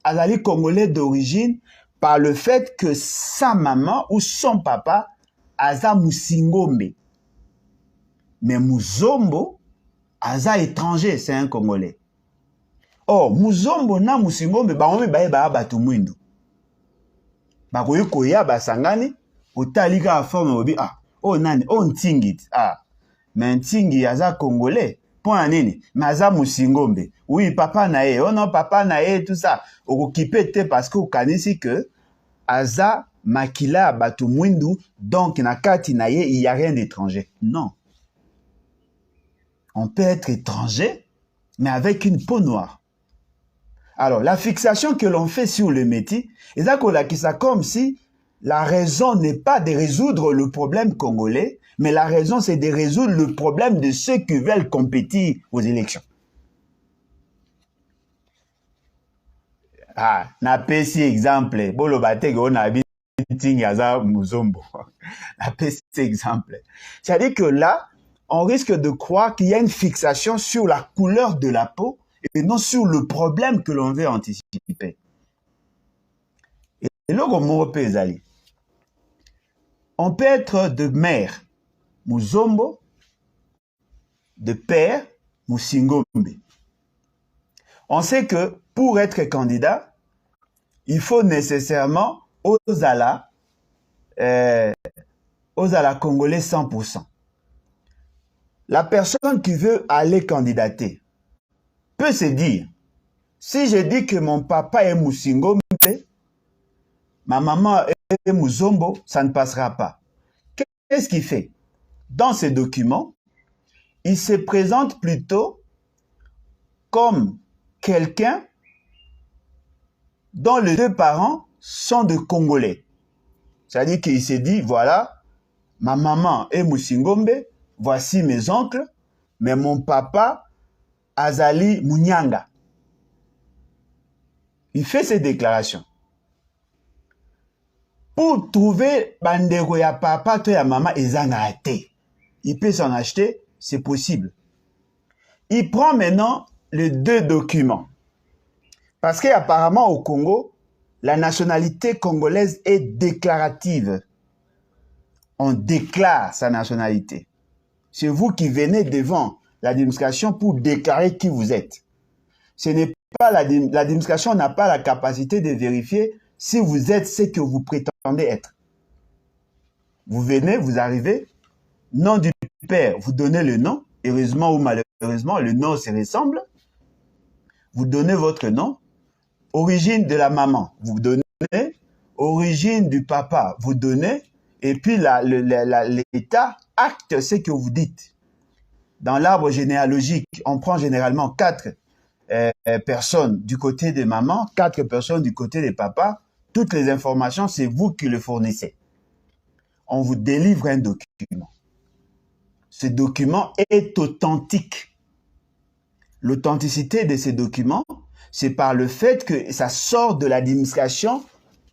azali congolais d'origine par le fait que sa maman ou son papa aza musingombe. Mais muzombo aza étranger, c'est un congolais. Oh, muzombo na musingombe bangomi baye ba batu mwindu. Bakoyi koya basangani, otalika forme obi oh nani, oh ntingit. Mais ntingi aza congolais. Point nini, mais aza musingombe. Oui, papa na ye, oh non, papa na ye, tout ça. Okipe te parce que okanisi que aza makila batu mwindu, donc na kati na ye, il n'y a rien d'étranger. Non. On peut être étranger, mais avec une peau noire. Alors, la fixation que l'on fait sur le métis, c'est comme si la raison n'est pas de résoudre le problème congolais, mais la raison, c'est de résoudre le problème de ceux qui veulent compétir aux élections. Na pesi exemple, bolo batege on a tingaza muzombo. Na pesi exemple. C'est-à-dire que là, on risque de croire qu'il y a une fixation sur la couleur de la peau et non sur le problème que l'on veut anticiper. Et là, on peut être de mère muzombo, de père musingombe. On sait que pour être candidat, il faut nécessairement Ozala congolais 100%. La personne qui veut aller candidater peut se dire, si je dis que mon papa est musingombe, ma maman est muzombo, ça ne passera pas. Qu'est-ce qu'il fait? Dans ces documents, il se présente plutôt comme quelqu'un dont les deux parents sont de Congolais. C'est-à-dire qu'il s'est dit, voilà, ma maman est musingombe, voici mes oncles, mais mon papa, azali Munyanga. Il fait ces déclarations. Pour trouver bandeko ya papa to ya maman ezanga até. Il peut s'en acheter, c'est possible. Il prend maintenant les deux documents. Parce qu'apparemment au Congo, la nationalité congolaise est déclarative. On déclare sa nationalité. C'est vous qui venez devant l'administration pour déclarer qui vous êtes. Ce n'est pas l'administration n'a pas la capacité de vérifier si vous êtes ce que vous prétendez être. Vous venez, vous arrivez, nom du père, vous donnez le nom, heureusement ou malheureusement, le nom se ressemble. Vous donnez votre nom, origine de la maman, vous donnez, origine du papa, vous donnez, et puis l'État acte ce que vous dites. Dans l'arbre généalogique, on prend généralement 4 personnes du côté de maman, 4 personnes du côté de papa. Toutes les informations, c'est vous qui le fournissez. On vous délivre un document. Ce document est authentique. L'authenticité de ces documents, c'est par le fait que ça sort de l'administration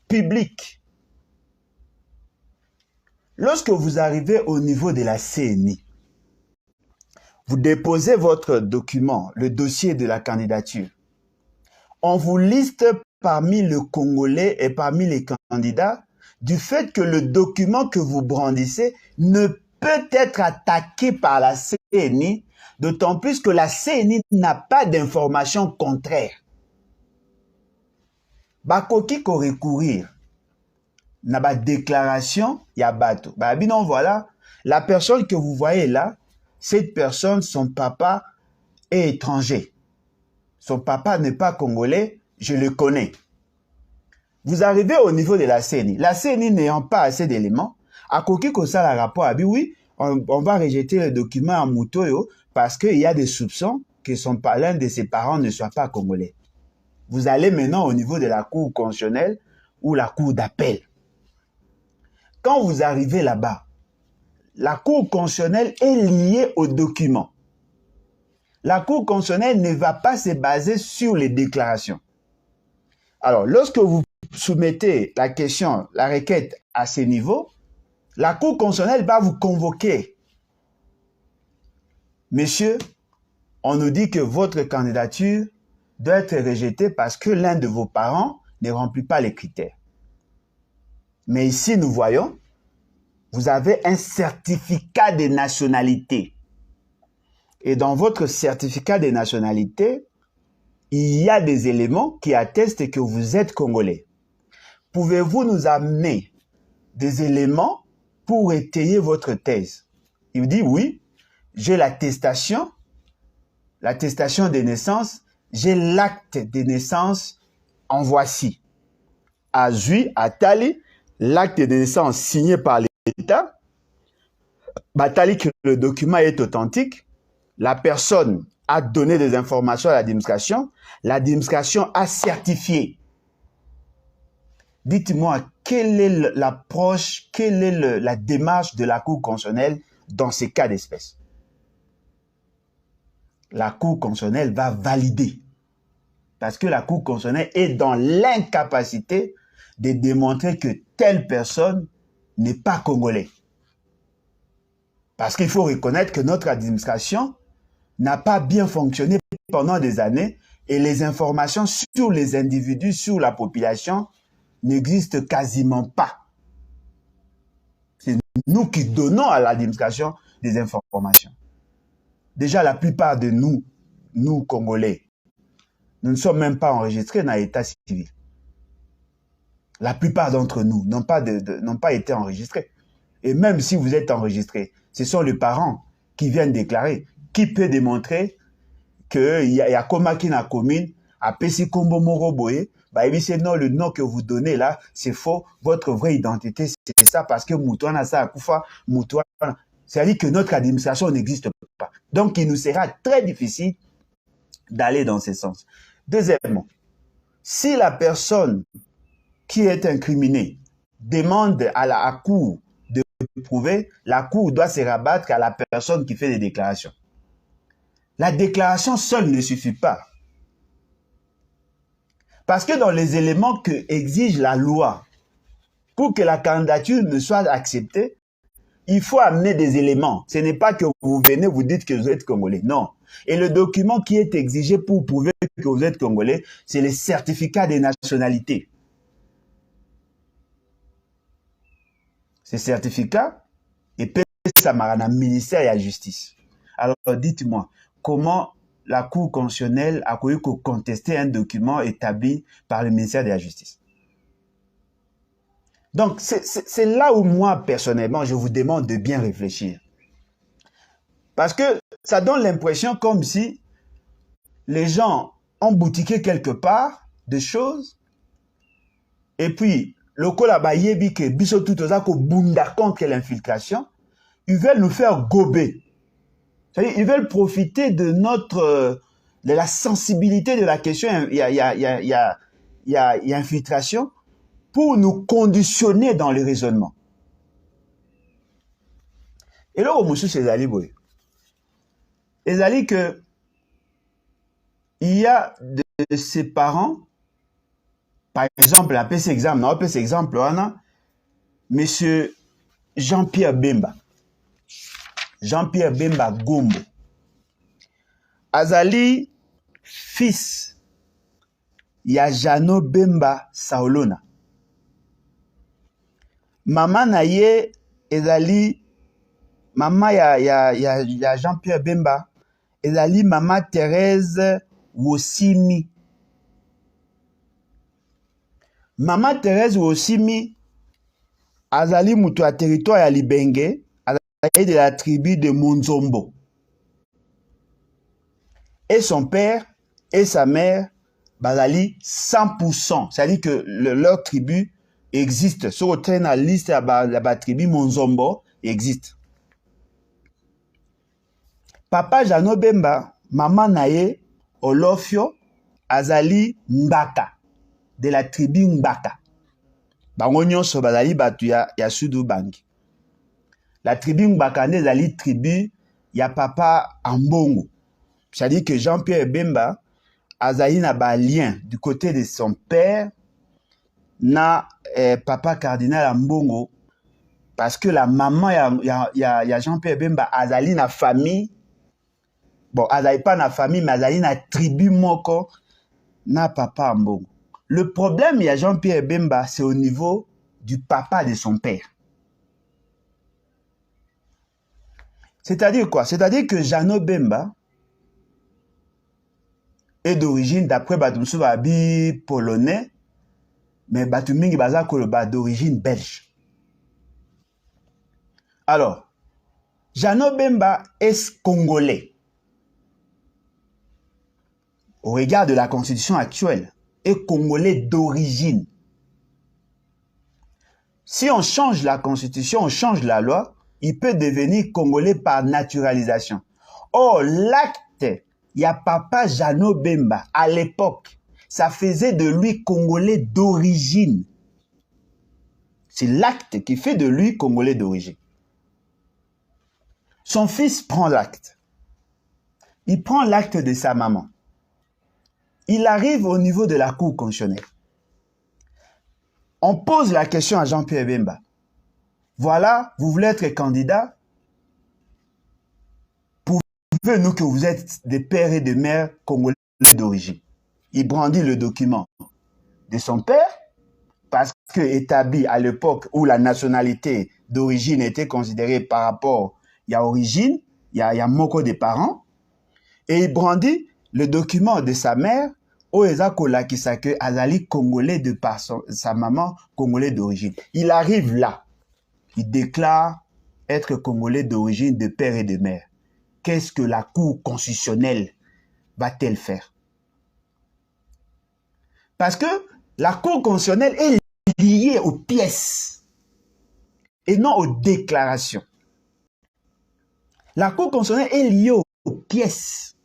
publique. Lorsque vous arrivez au niveau de la CNI, vous déposez votre document, le dossier de la candidature. On vous liste parmi les Congolais et parmi les candidats du fait que le document que vous brandissez ne peut être attaqué par la CNI, d'autant plus que la CNI n'a pas d'informations contraires. Bakoki ko recourir na ba déclaration ya bato. Ba binon voilà, la personne que vous voyez là, cette personne, son papa est étranger. Son papa n'est pas congolais, je le connais. Vous arrivez au niveau de la CNI. La CNI n'ayant pas assez d'éléments, à Koki Kosa la rapport a dit oui, on va rejeter le document à Mutoyo parce qu'il y a des soupçons que l'un de ses parents ne soit pas congolais. Vous allez maintenant au niveau de la cour constitutionnelle ou la cour d'appel. Quand vous arrivez là-bas, la cour constitutionnelle est liée au document. La cour constitutionnelle ne va pas se baser sur les déclarations. Alors, lorsque vous soumettez la question, la requête à ce niveau, la cour constitutionnelle va vous convoquer. Monsieur, on nous dit que votre candidature doit être rejetée parce que l'un de vos parents ne remplit pas les critères. Mais ici, nous voyons, vous avez un certificat de nationalité. Et dans votre certificat de nationalité, il y a des éléments qui attestent que vous êtes congolais. Pouvez-vous nous amener des éléments pour étayer votre thèse? Il dit oui, j'ai l'attestation de naissance, j'ai l'acte de naissance, en voici. Azui, Atali, l'acte de naissance signé par l'État, Batali que le document est authentique, la personne a donné des informations à l'administration a certifié. Dites-moi, quelle est l'approche, quelle est la démarche de la Cour constitutionnelle dans ces cas d'espèce? La Cour constitutionnelle va valider. Parce que la Cour constitutionnelle est dans l'incapacité de démontrer que telle personne n'est pas congolais. Parce qu'il faut reconnaître que notre administration n'a pas bien fonctionné pendant des années et les informations sur les individus, sur la population, n'existent quasiment pas. C'est nous qui donnons à l'administration des informations. Déjà, la plupart de nous Congolais, nous ne sommes même pas enregistrés dans l'état civil. La plupart d'entre nous n'ont pas été enregistrés. Et même si vous êtes enregistrés, ce sont les parents qui viennent déclarer. Qui peut démontrer qu'il y a Komaki na commune, à Pessi Kombo Moroboye, non, le nom que vous donnez là, c'est faux. Votre vraie identité, c'est ça parce que Moutouana ça Akoufa, Moutouana. C'est-à-dire que notre administration n'existe pas. Donc, il nous sera très difficile d'aller dans ce sens. Deuxièmement, si la personne qui est incriminée demande à la cour de prouver, la cour doit se rabattre à la personne qui fait des déclarations. La déclaration seule ne suffit pas. Parce que dans les éléments que exige la loi, pour que la candidature ne soit acceptée, il faut amener des éléments. Ce n'est pas que vous venez, vous dites que vous êtes Congolais. Non. Et le document qui est exigé pour prouver que vous êtes Congolais, c'est le certificat de nationalité. Ce certificat est Samarana, ministère de la Justice. Alors dites-moi, comment la Cour constitutionnelle a pu contester un document établi par le ministère de la Justice? Donc, c'est là où moi, personnellement, je vous demande de bien réfléchir. Parce que ça donne l'impression comme si les gens ont boutiqué quelque part des choses et puis, le Kolabayebi que Bissotutozako bunda contre l'infiltration, ils veulent nous faire gober. C'est-à-dire, ils veulent profiter de de la sensibilité de la question, il y a infiltration, pour nous conditionner dans le raisonnement. Et là, monsieur Césali Boy, Césali que il y a de ses parents, par exemple, un peu cet exemple, monsieur Jean-Pierre Bemba Gombo, Azali, fils, Yajano Bemba Saolona. Maman naye ezali maman ya Jean-Pierre Bemba, ezali maman Thérèse Wosimi. Maman Thérèse Wosimi, azali mutu à territoire ya Libenge, azali de la tribu de Monzombo. Et son père et sa mère, bazali 100%. C'est-à-dire que leur tribu existe. Sur la liste de la tribu Monzombo existe. Papa Jano Bemba, maman naye, Olofio, azali Mbaka, de la tribu Mbaka. Bango nyonso bazali batu ya Sudu Bangi. La tribu Mbaka ne zali tribu ya papa Ambongo. C'est-à-dire que Jean-Pierre Bemba azali na ba lien du côté de son père na papa cardinal Ambongo, parce que la maman ya Jean-Pierre Bemba azali na famille. Bon, azali pas na famille, mais azali na tribu moko na papa Ambongo. Le problème, il y a Jean-Pierre Bemba, c'est au niveau du papa de son père. C'est-à-dire quoi? C'est-à-dire que Jano Bemba est d'origine, d'après Batumsu Babi polonais, mais Batumingi Baza Koloba d'origine belge. Alors, Jano Bemba est congolais. Au regard de la constitution actuelle, est congolais d'origine. Si on change la constitution, on change la loi, il peut devenir congolais par naturalisation. Or, l'acte, il y a papa Jano Bemba, à l'époque, ça faisait de lui congolais d'origine. C'est l'acte qui fait de lui congolais d'origine. Son fils prend l'acte. Il prend l'acte de sa maman. Il arrive au niveau de la Cour constitutionnelle. On pose la question à Jean-Pierre Bemba. Voilà, vous voulez être candidat? Prouvez-nous que vous êtes des pères et des mères congolais d'origine. Il brandit le document de son père, parce que établi à l'époque où la nationalité d'origine était considérée par rapport à origine, il y a moko des parents, et il brandit le document de sa mère, Oeza Kolakisake Azali congolais de par sa maman congolais d'origine. Il arrive là, il déclare être congolais d'origine de père et de mère. Qu'est-ce que la Cour constitutionnelle va-t-elle faire? Parce que la Cour constitutionnelle est liée aux pièces et non aux déclarations. La Cour constitutionnelle est liée aux pièces.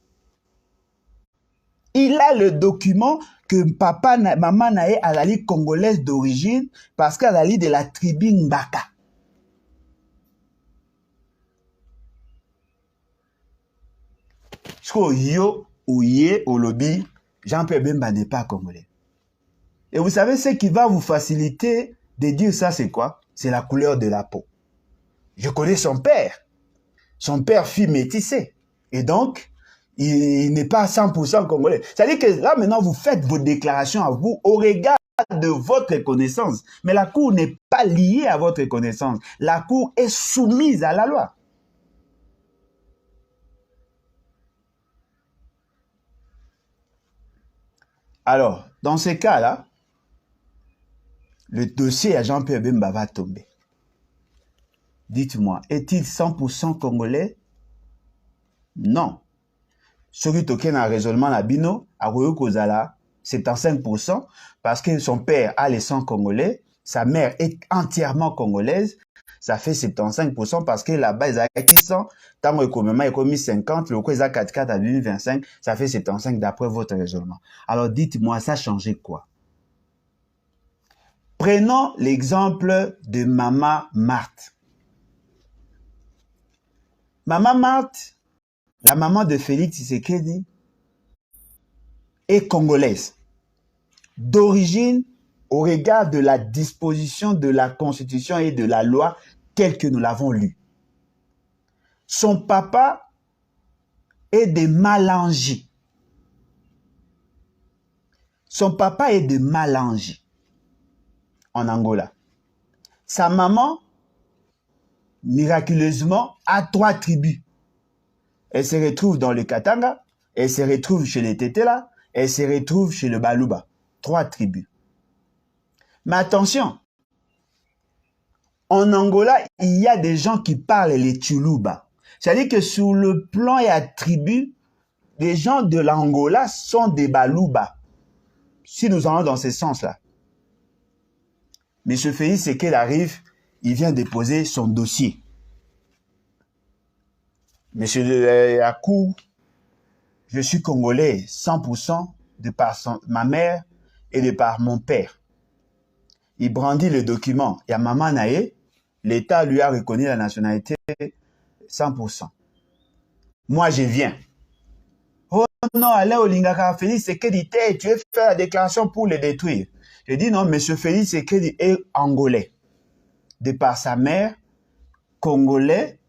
Il a le document que papa, maman nae azali congolaise d'origine parce qu'elle azali de la tribu Mbaka. Yo, Oye, Olobi, Jean-Pierre Bemba n'est pas congolais. Et vous savez, ce qui va vous faciliter de dire ça, c'est quoi? C'est la couleur de la peau. Je connais son père. Son père fut métissé. Et donc, il n'est pas 100% congolais. C'est-à-dire que là, maintenant, vous faites vos déclarations à vous au regard de votre connaissance. Mais la Cour n'est pas liée à votre connaissance. La Cour est soumise à la loi. Alors, dans ces cas-là, le dossier à Jean-Pierre Bemba va tomber. Dites-moi, est-il 100% congolais? Non. Celui qui a un raisonnement à Bino, à Kozala, 75%, parce que son père a les sang congolais, sa mère est entièrement congolaise, ça fait 75% parce que là-bas, ils ont 100, tant que ils ont mis 50, le coup, ils ont 4 à 2025, ça fait 75 d'après votre raisonnement. Alors dites-moi, ça a changé quoi? Prenons l'exemple de Maman Marthe. Maman Marthe, la maman de Félix Tshisekedi, est congolaise, d'origine au regard de la disposition de la Constitution et de la loi telle que nous l'avons lue. Son papa est de Malangi. Son papa est de Malangi, en Angola. Sa maman miraculeusement à 3 tribus. Elle se retrouve dans le Katanga, elle se retrouve chez les Tetela, elle se retrouve chez le Baluba. 3 tribus. Mais attention, en Angola, il y a des gens qui parlent les Tsholuba. C'est-à-dire que sur le plan et attribut, les gens de l'Angola sont des Baluba. Si nous allons dans ce sens-là. M. Félix Tshisekedi arrive, il vient déposer son dossier. Monsieur Yakou, je suis congolais 100% de par ma mère et de par mon père. Il brandit le document. Il y a Maman Naé, l'État lui a reconnu la nationalité 100%. Moi, je viens. Oh non, allez au Lingaka, Félix Tshisekedi, tu veux faire la déclaration pour le détruire. Je dis non, M. Félix Tshisekedi est angolais. De par sa mère, congolais,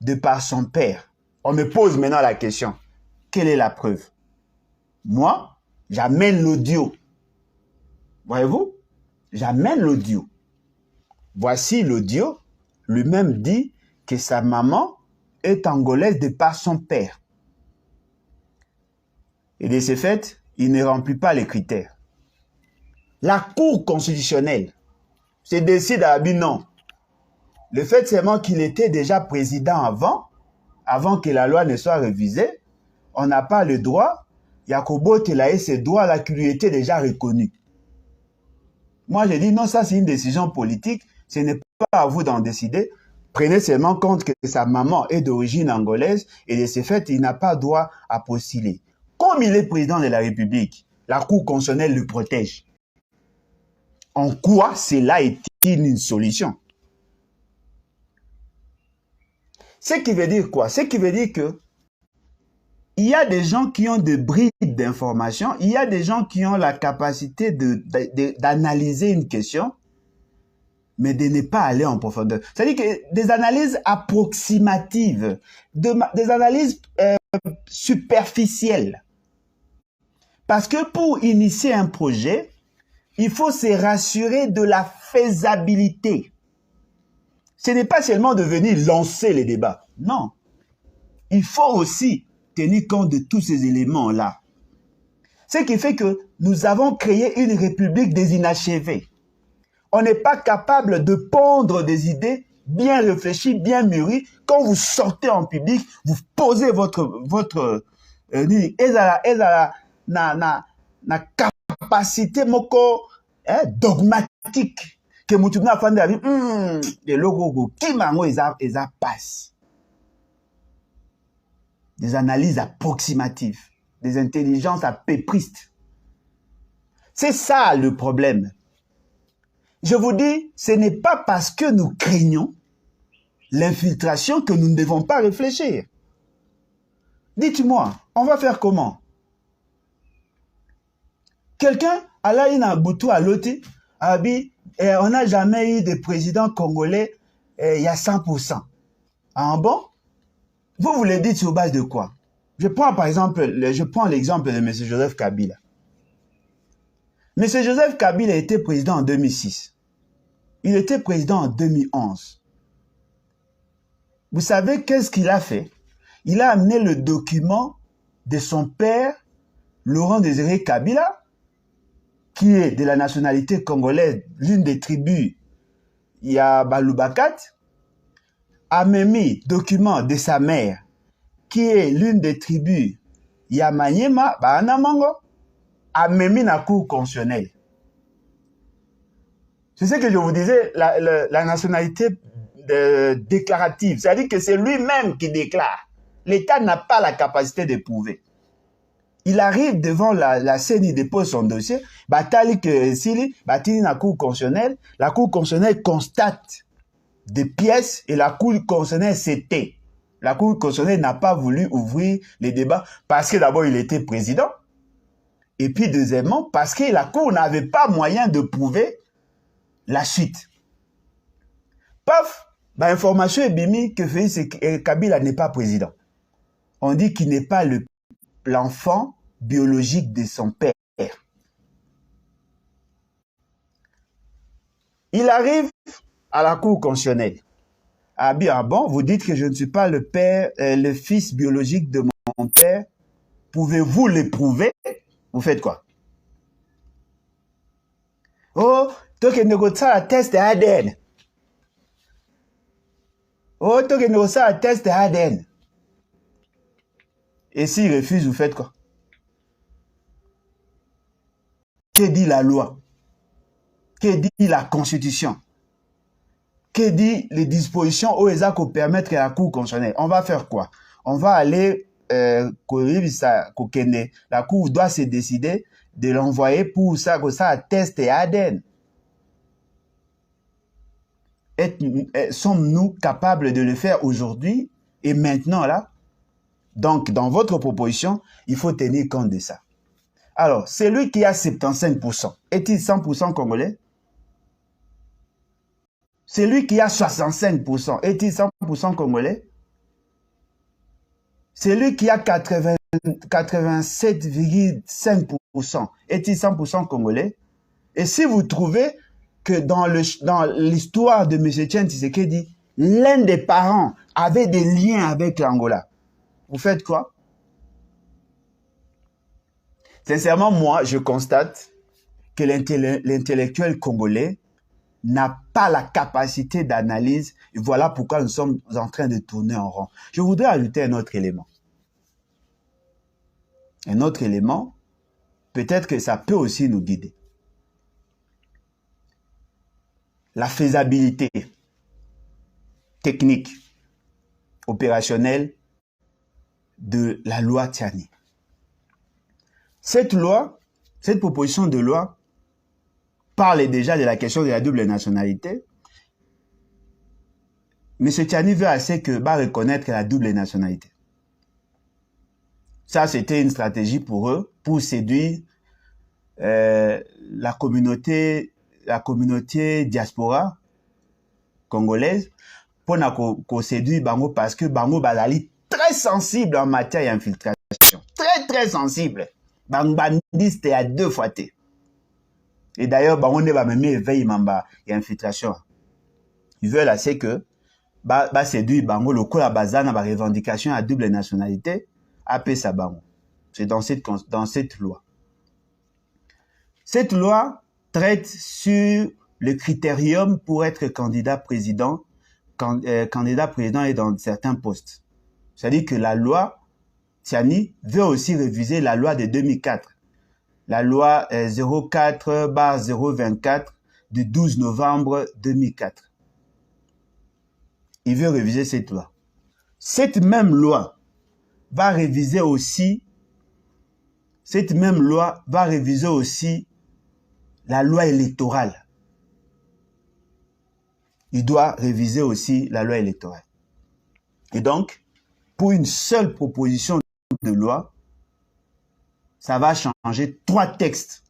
de par son père. On me pose maintenant la question. Quelle est la preuve? Moi, j'amène l'audio. Voyez-vous? J'amène l'audio. Voici l'audio. Lui-même dit que sa maman est angolaise de par son père. Et de ce fait, il ne remplit pas les critères. La Cour constitutionnelle se décide à dire non. Le fait seulement qu'il était déjà président avant que la loi ne soit révisée, on n'a pas le droit, Yakobo Telaé, ces droits-là qui lui étaient déjà reconnus. Moi, je dis non, ça c'est une décision politique, ce n'est pas à vous d'en décider. Prenez seulement compte que sa maman est d'origine angolaise et de ce fait, il n'a pas droit à postuler. Comme il est président de la République, la Cour constitutionnelle le protège. En quoi cela est-il une solution? Ce qui veut dire quoi? Ce qui veut dire que il y a des gens qui ont des bribes d'informations, il y a des gens qui ont la capacité d'analyser une question, mais de ne pas aller en profondeur. C'est-à-dire que des analyses approximatives, des analyses superficielles. Parce que pour initier un projet, il faut se rassurer de la faisabilité. Ce n'est pas seulement de venir lancer les débats. Non. Il faut aussi tenir compte de tous ces éléments-là. Ce qui fait que nous avons créé une république des inachevés. On n'est pas capable de pondre des idées bien réfléchies, bien mûries. Quand vous sortez en public, vous posez votre na capacité moko dogmatique que mutumna afande abi de logo qui mango eza passe. Des analyses approximatives, des intelligences apépristes. C'est ça le problème. Je vous dis, ce n'est pas parce que nous craignons l'infiltration que nous ne devons pas réfléchir. Dites-moi, on va faire comment? Quelqu'un, Allah ina Boutou à Loti, Abi, on n'a jamais eu de président congolais, il y a 100%. Ah bon? Vous le dites sur base de quoi? Je prends par exemple, l'exemple de M. Joseph Kabila. M. Joseph Kabila était président en 2006. Il était président en 2011. Vous savez qu'est-ce qu'il a fait? Il a amené le document de son père, Laurent Désiré Kabila, qui est de la nationalité congolaise, l'une des tribus, il y a Balubakat, a même mis document de sa mère, qui est l'une des tribus, il y a Maniema, Baanamango, a même mis la Cour constitutionnelle. C'est ce que je vous disais, la nationalité déclarative, c'est-à-dire que c'est lui-même qui déclare. L'État n'a pas la capacité de prouver. Il arrive devant la CENI, dépose son dossier, batali que Sili, batili la Cour constitutionnelle constate des pièces et la Cour constitutionnelle s'était. La Cour constitutionnelle n'a pas voulu ouvrir les débats parce que d'abord il était président et puis deuxièmement parce que la Cour n'avait pas moyen de prouver la suite. Paf, information est bimi que Félix Kabila n'est pas président. On dit qu'il n'est pas l'enfant biologique de son père. Il arrive à la Cour constitutionnelle. Ah bien, ah bon, vous dites que je ne suis pas le père, le fils biologique de mon père. Pouvez-vous l'éprouver? Vous faites quoi? Oh, toi qui négocie la test ADN. Oh, toi qui négocie la test ADN. Et s'il refuse, vous faites quoi? Que dit la loi? Que dit la Constitution? Que dit les dispositions au ESA pour permettre à la Cour constitutionnelle? On va faire quoi? On va aller la Cour doit se décider de l'envoyer pour ça, que ça atteste et ADN. Sommes-nous capables de le faire aujourd'hui et maintenant là? Donc, dans votre proposition, il faut tenir compte de ça. Alors, celui qui a 75%, est-il 100% congolais? Celui qui a 65%, est-il 100% congolais? Celui qui a 87,5%, est-il 100% congolais? Et si vous trouvez que dans l'histoire de M. Etienne Tshisekedi, l'un des parents avait des liens avec l'Angola, vous faites quoi? Sincèrement, moi, je constate que l'intellectuel congolais n'a pas la capacité d'analyse. Et voilà pourquoi nous sommes en train de tourner en rond. Je voudrais ajouter un autre élément. Un autre élément, peut-être que ça peut aussi nous guider. La faisabilité technique, opérationnelle de la loi Tchani. Cette proposition de loi parle déjà de la question de la double nationalité. M. Tchani veut assez que reconnaître la double nationalité. Ça, c'était une stratégie pour eux, pour séduire la communauté diaspora congolaise, pour qu'on séduire Bango parce que Bango bazali très sensible en matière d'infiltration. Très, très sensible. Bandiste à 2 fois T. Et d'ailleurs, Bango ne va même éveiller mamba infiltration. Ils veulent assez que séduire Bango le coup la bazana ba revendication à double nationalité après ça Bango. C'est dans cette loi. Cette loi traite sur le critérium pour être candidat président et dans certains postes. C'est-à-dire que la loi Tchani veut aussi réviser la loi de 2004. La loi 04/024 du 12 novembre 2004. Il veut réviser cette loi. Cette même loi va réviser aussi la loi électorale. Il doit réviser aussi la loi électorale. Et donc, pour une seule proposition de loi, ça va changer 3 textes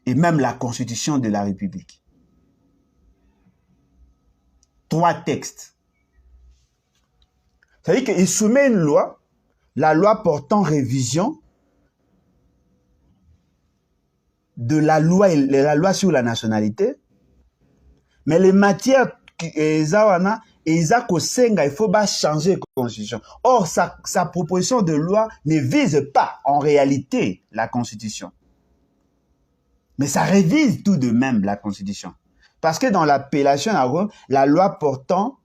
et même la Constitution de la République. 3 textes. C'est-à-dire qu'il soumet une loi, la loi portant révision de la loi sur la nationalité, mais les matières il faut changer la Constitution. Or, sa proposition de loi ne vise pas en réalité la Constitution. Mais ça révise tout de même la Constitution. Parce que dans l'appellation, la loi portant,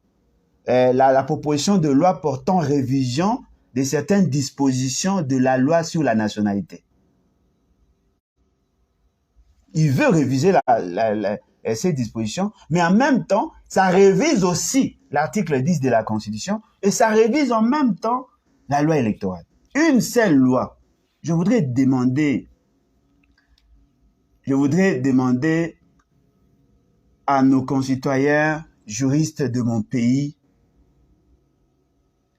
la proposition de loi portant révision de certaines dispositions de la loi sur la nationalité. Il veut réviser ces dispositions, mais en même temps, ça révise aussi l'article 10 de la Constitution et ça révise en même temps la loi électorale. Une seule loi. Je voudrais demander à nos concitoyens juristes de mon pays,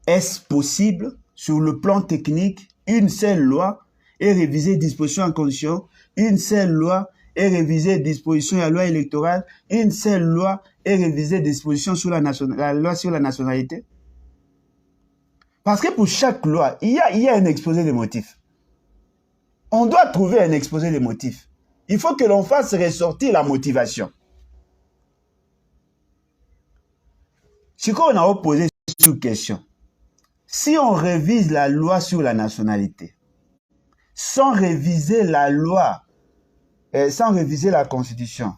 est-ce possible, sur le plan technique, une seule loi et réviser dispositions en constitution, une seule loi et réviser dispositions à la loi électorale, une seule loi et réviser dispositions sur la loi sur la nationalité? Parce que pour chaque loi, il y a un exposé des motifs. On doit trouver un exposé des motifs. Il faut que l'on fasse ressortir la motivation. Ce qu'on a posé sous question, si on révise la loi sur la nationalité, sans réviser la loi, sans réviser la Constitution,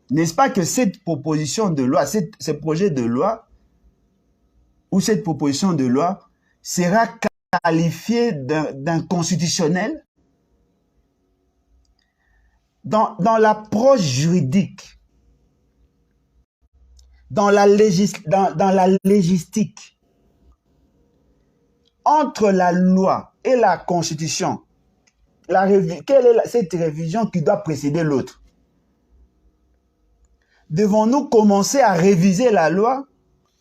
n'est-ce pas que cette proposition de loi, ce projet de loi, ou cette proposition de loi sera qualifiée d'inconstitutionnelle? Dans l'approche juridique, dans la légistique, entre la loi et la Constitution, quelle est cette révision qui doit précéder l'autre? Devons-nous commencer à réviser la loi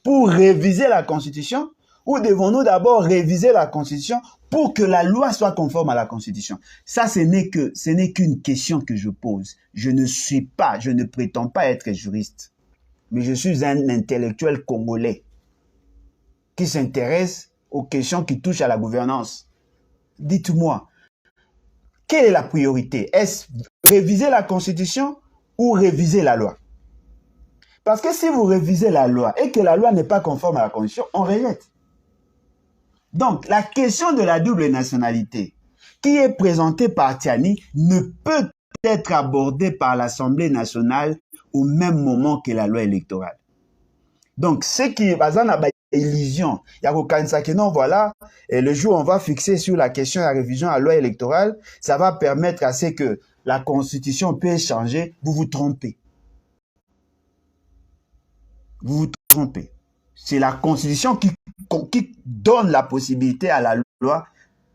pour réviser la Constitution, ou devons-nous d'abord réviser la Constitution pour que la loi soit conforme à la Constitution? Ça, ce n'est qu'une question que je pose. Je ne prétends pas être juriste, mais je suis un intellectuel congolais qui s'intéresse aux questions qui touchent à la gouvernance. Dites-moi, quelle est la priorité? Est-ce réviser la Constitution ou réviser la loi? Parce que si vous révisez la loi et que la loi n'est pas conforme à la Constitution, on rejette. Donc, la question de la double nationalité qui est présentée par Tiani ne peut être abordée par l'Assemblée nationale au même moment que la loi électorale. Donc, ce qui est basé dans illusion, il y a que non, voilà, et le jour où on va fixer sur la question de la révision à la loi électorale, ça va permettre à ce que la Constitution puisse changer. Vous vous trompez. Vous vous trompez. C'est la Constitution qui donne la possibilité à la loi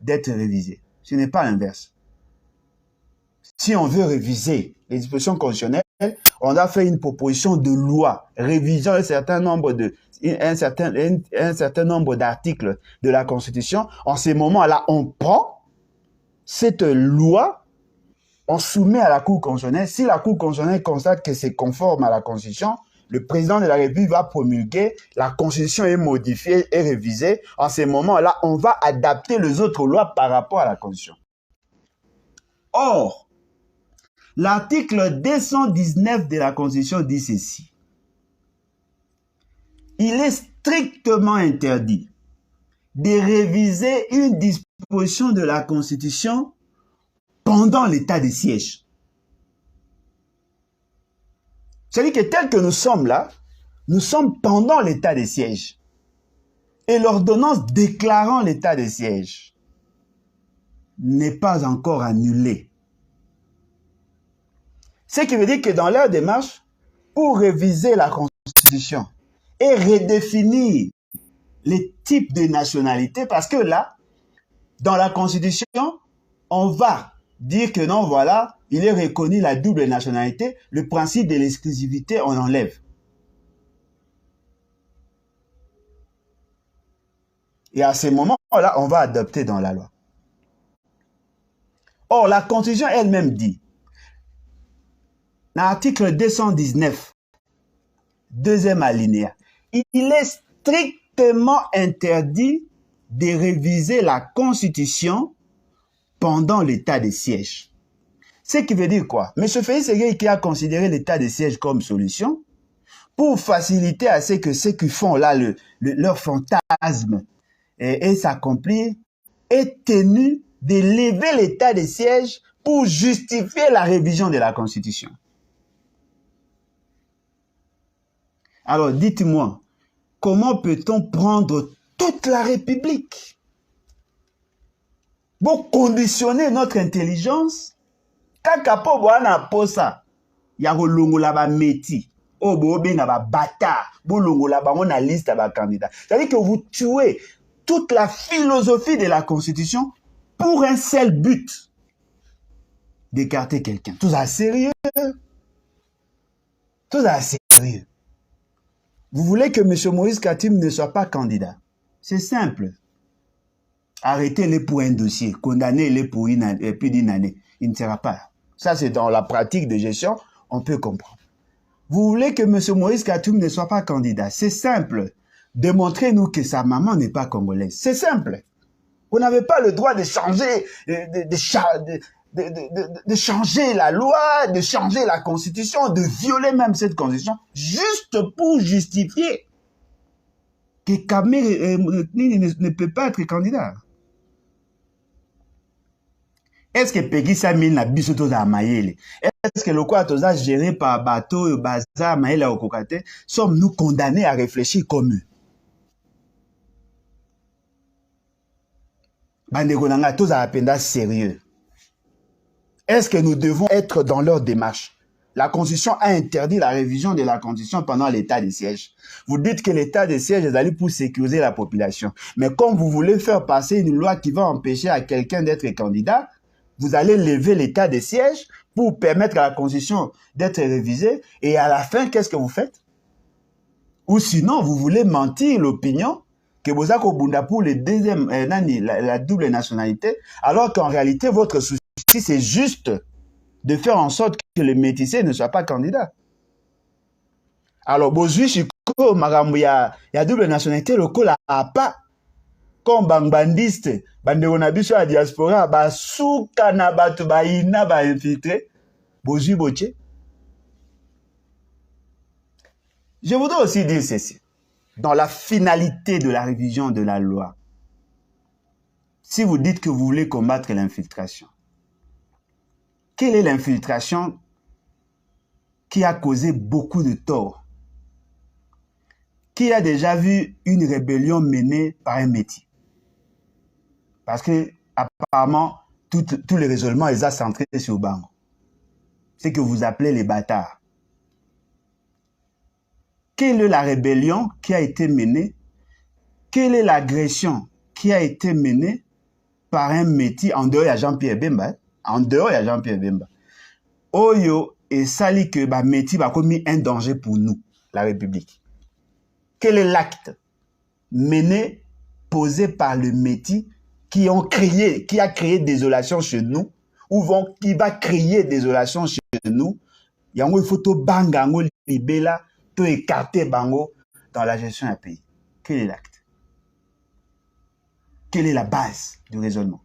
d'être révisée. Ce n'est pas l'inverse. Si on veut réviser les dispositions constitutionnelles, on a fait une proposition de loi révisant un certain nombre d'articles de la Constitution. En ce moment-là, on prend cette loi, on soumet à la Cour constitutionnelle. Si la Cour constitutionnelle constate que c'est conforme à la Constitution, le président de la République va promulguer, la Constitution est modifiée et révisée. En ce moment-là, on va adapter les autres lois par rapport à la Constitution. Or, l'article 219 de la Constitution dit ceci. Il est strictement interdit de réviser une disposition de la Constitution pendant l'état de siège. C'est-à-dire que tel que nous sommes là, nous sommes pendant l'état de siège. Et l'ordonnance déclarant l'état de siège n'est pas encore annulée. Ce qui veut dire que dans leur démarche, pour réviser la Constitution et redéfinir les types de nationalité, parce que là, dans la Constitution, on va dire que non, voilà, il est reconnu la double nationalité, le principe de l'exclusivité, on enlève. Et à ce moment-là, on va adopter dans la loi. Or, la Constitution elle-même dit, dans l'article 219, deuxième alinéa, il est strictement interdit de réviser la Constitution pendant l'état de siège. Ce qui veut dire quoi? M. Félix Ségué qui a considéré l'état de siège comme solution pour faciliter à ce que ceux qui font là leur fantasme et s'accomplir est tenu de lever l'état de siège pour justifier la révision de la Constitution. Alors dites-moi, comment peut-on prendre toute la République pour conditionner notre intelligence? Kaka po boana posa ya kolongola ba meti o bo benga ba bata bo longola ba on a liste ba candidats. C'est-à-dire que vous tuez toute la philosophie de la Constitution pour un seul but, d'écarter quelqu'un. Tout ça sérieux. Tout ça sérieux. Vous voulez que M. Moïse Katim ne soit pas candidat? C'est simple. Arrêtez-les pour un dossier, condamnez-les pour plus d'une année. Il ne sera pas. Ça, c'est dans la pratique de gestion, on peut comprendre. Vous voulez que M. Moïse Katum ne soit pas candidat? C'est simple. Démontrez-nous que sa maman n'est pas congolaise. C'est simple. Vous n'avez pas le droit de changer, de changer la loi, de changer la Constitution, de violer même cette Constitution, juste pour justifier que Kamé ne peut pas être candidat. Est-ce que Peggy Samil n'a biso toza Maïle? Est-ce que le quoi toza géré par bateau, bazar, Maïle au Kokate? Sommes-nous condamnés à réfléchir comme eux? Bandegonanga toza apenda sérieux. Est-ce que nous devons être dans leur démarche? La Constitution a interdit la révision de la Constitution pendant l'état de siège. Vous dites que l'état de siège est allé pour sécuriser la population. Mais comme vous voulez faire passer une loi qui va empêcher à quelqu'un d'être candidat, vous allez lever l'état de siège pour permettre à la Constitution d'être révisée. Et à la fin, qu'est-ce que vous faites? Ou sinon, vous voulez mentir l'opinion que vous avez Bunda pour le deuxième, la double nationalité, alors qu'en réalité, votre souci, c'est juste de faire en sorte que le métissé ne soit pas candidat. Alors, Bozui, Chiko, Marambu, il y a double nationalité, le col a pas. Comme bangbandiste, bandeonabiso à diaspora, souka na batu baina ba infiltré, Bozui Boche. Je voudrais aussi dire ceci. Dans la finalité de la révision de la loi, si vous dites que vous voulez combattre l'infiltration, quelle est l'infiltration qui a causé beaucoup de tort? Qui a déjà vu une rébellion menée par un métier? Parce que, apparemment, tous les raisonnements, ils ont centré sur Bango. C'est que vous appelez les bâtards. Quelle est la rébellion qui a été menée? Quelle est l'agression qui a été menée par un métier en dehors de Jean-Pierre Bemba? En dehors de Jean-Pierre Bemba. Oyo et sali que ba métier a commis un danger pour nous, la République. Quel est l'acte mené, posé par le métier qui a créé désolation chez nous, qui va créer désolation chez nous? Il faut tout bangango libella, tout écarter bango dans la gestion d'un pays. Quel est l'acte? Quelle est la base du raisonnement?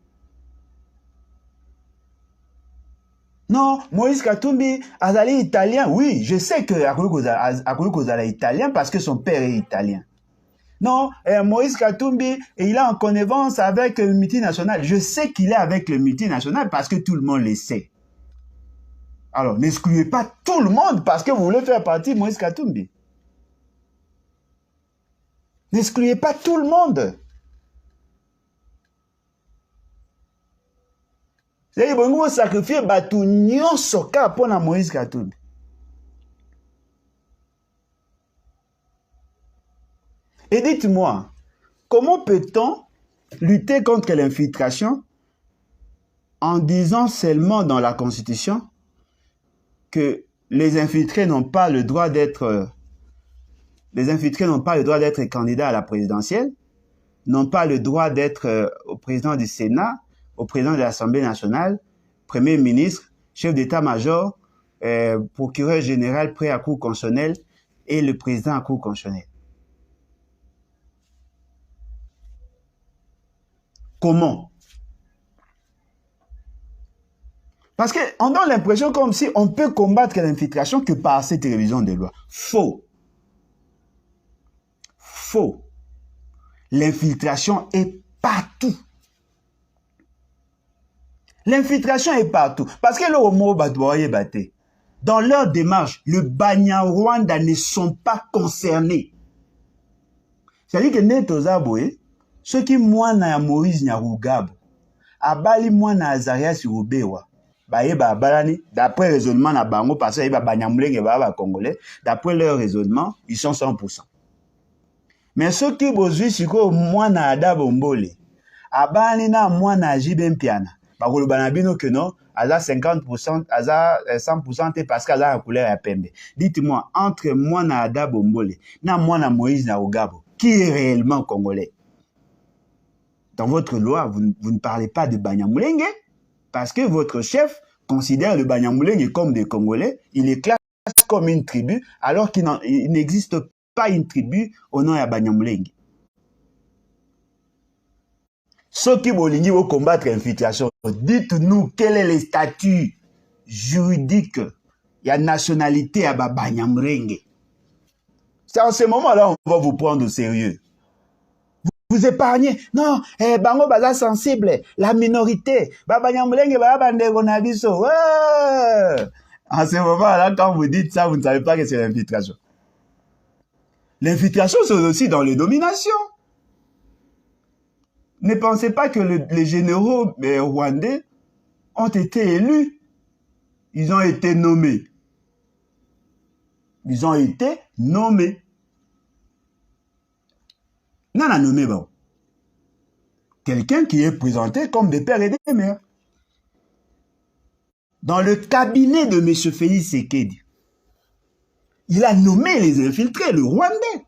Non, Moïse Katumbi, Azali italien. Oui, je sais que Azali italien parce que son père est italien. Non, Moïse Katumbi, il est en connivence avec le multinational. Je sais qu'il est avec le multinational parce que tout le monde le sait. Alors, n'excluez pas tout le monde parce que vous voulez faire partie de Moïse Katumbi. N'excluez pas tout le monde. C'est-à-dire que vous sacrifiez Batou Nyonsoka pour Moïse Katumbi. Et dites-moi, comment peut-on lutter contre l'infiltration en disant seulement dans la Constitution que les infiltrés n'ont pas le droit d'être candidats à la présidentielle, n'ont pas le droit d'être au président du Sénat, au président de l'Assemblée nationale, Premier ministre, chef d'état-major, procureur général près à Cour constitutionnelle et le président à Cour constitutionnelle. Comment? Parce qu'on donne l'impression comme si on peut combattre l'infiltration que par cette révision de loi. Faux. Faux. L'infiltration est partout. L'infiltration est partout. Parce que le homo batouaye baté. Dans leur démarche, le Banyarwanda ne sont pas concernés. C'est-à-dire que Netozaboué, ceux qui moinent à Maurice Nyarugabo, abali moinent à Azarias Ubewa, d'après le raisonnement na bango, parce que Banyamulenge ba Congolais, d'après leur raisonnement, ils sont 100%. Mais ceux qui bozuent siko moinent à Adabombole, abali na moinent à Jibempiana, bakolo banabino que non, aza 50%, aza 100% parce qu'aza la couleur à pembe. Dites-moi, entre moinent à Adabombole, na moinent à Moïse Nyarugabo, qui est réellement congolais? Dans votre loi, vous ne parlez pas de Banyamulenge parce que votre chef considère le Banyamulenge comme des Congolais. Il les classe comme une tribu alors qu'il n'existe pas une tribu au nom de Banyamulenge. Ceux qui veulent combattre l'infiltration, dites-nous quel est le statut juridique et la nationalité à Banyamulenge. C'est en ce moment-là on va vous prendre au sérieux. vous épargnez. Non, bango baza sensible, la minorité. Babanyamulenge babande gonabiso. En ce moment-là, quand vous dites ça, vous ne savez pas que c'est l'infiltration. L'infiltration, c'est aussi dans les dominations. Ne pensez pas que les généraux rwandais ont été élus. Ils ont été nommés. Ils ont été nommés. Non, on a nommé, bon. Quelqu'un qui est présenté comme des pères et des mères. Dans le cabinet de M. Félix Tshisekedi, il a nommé les infiltrés, le Rwandais.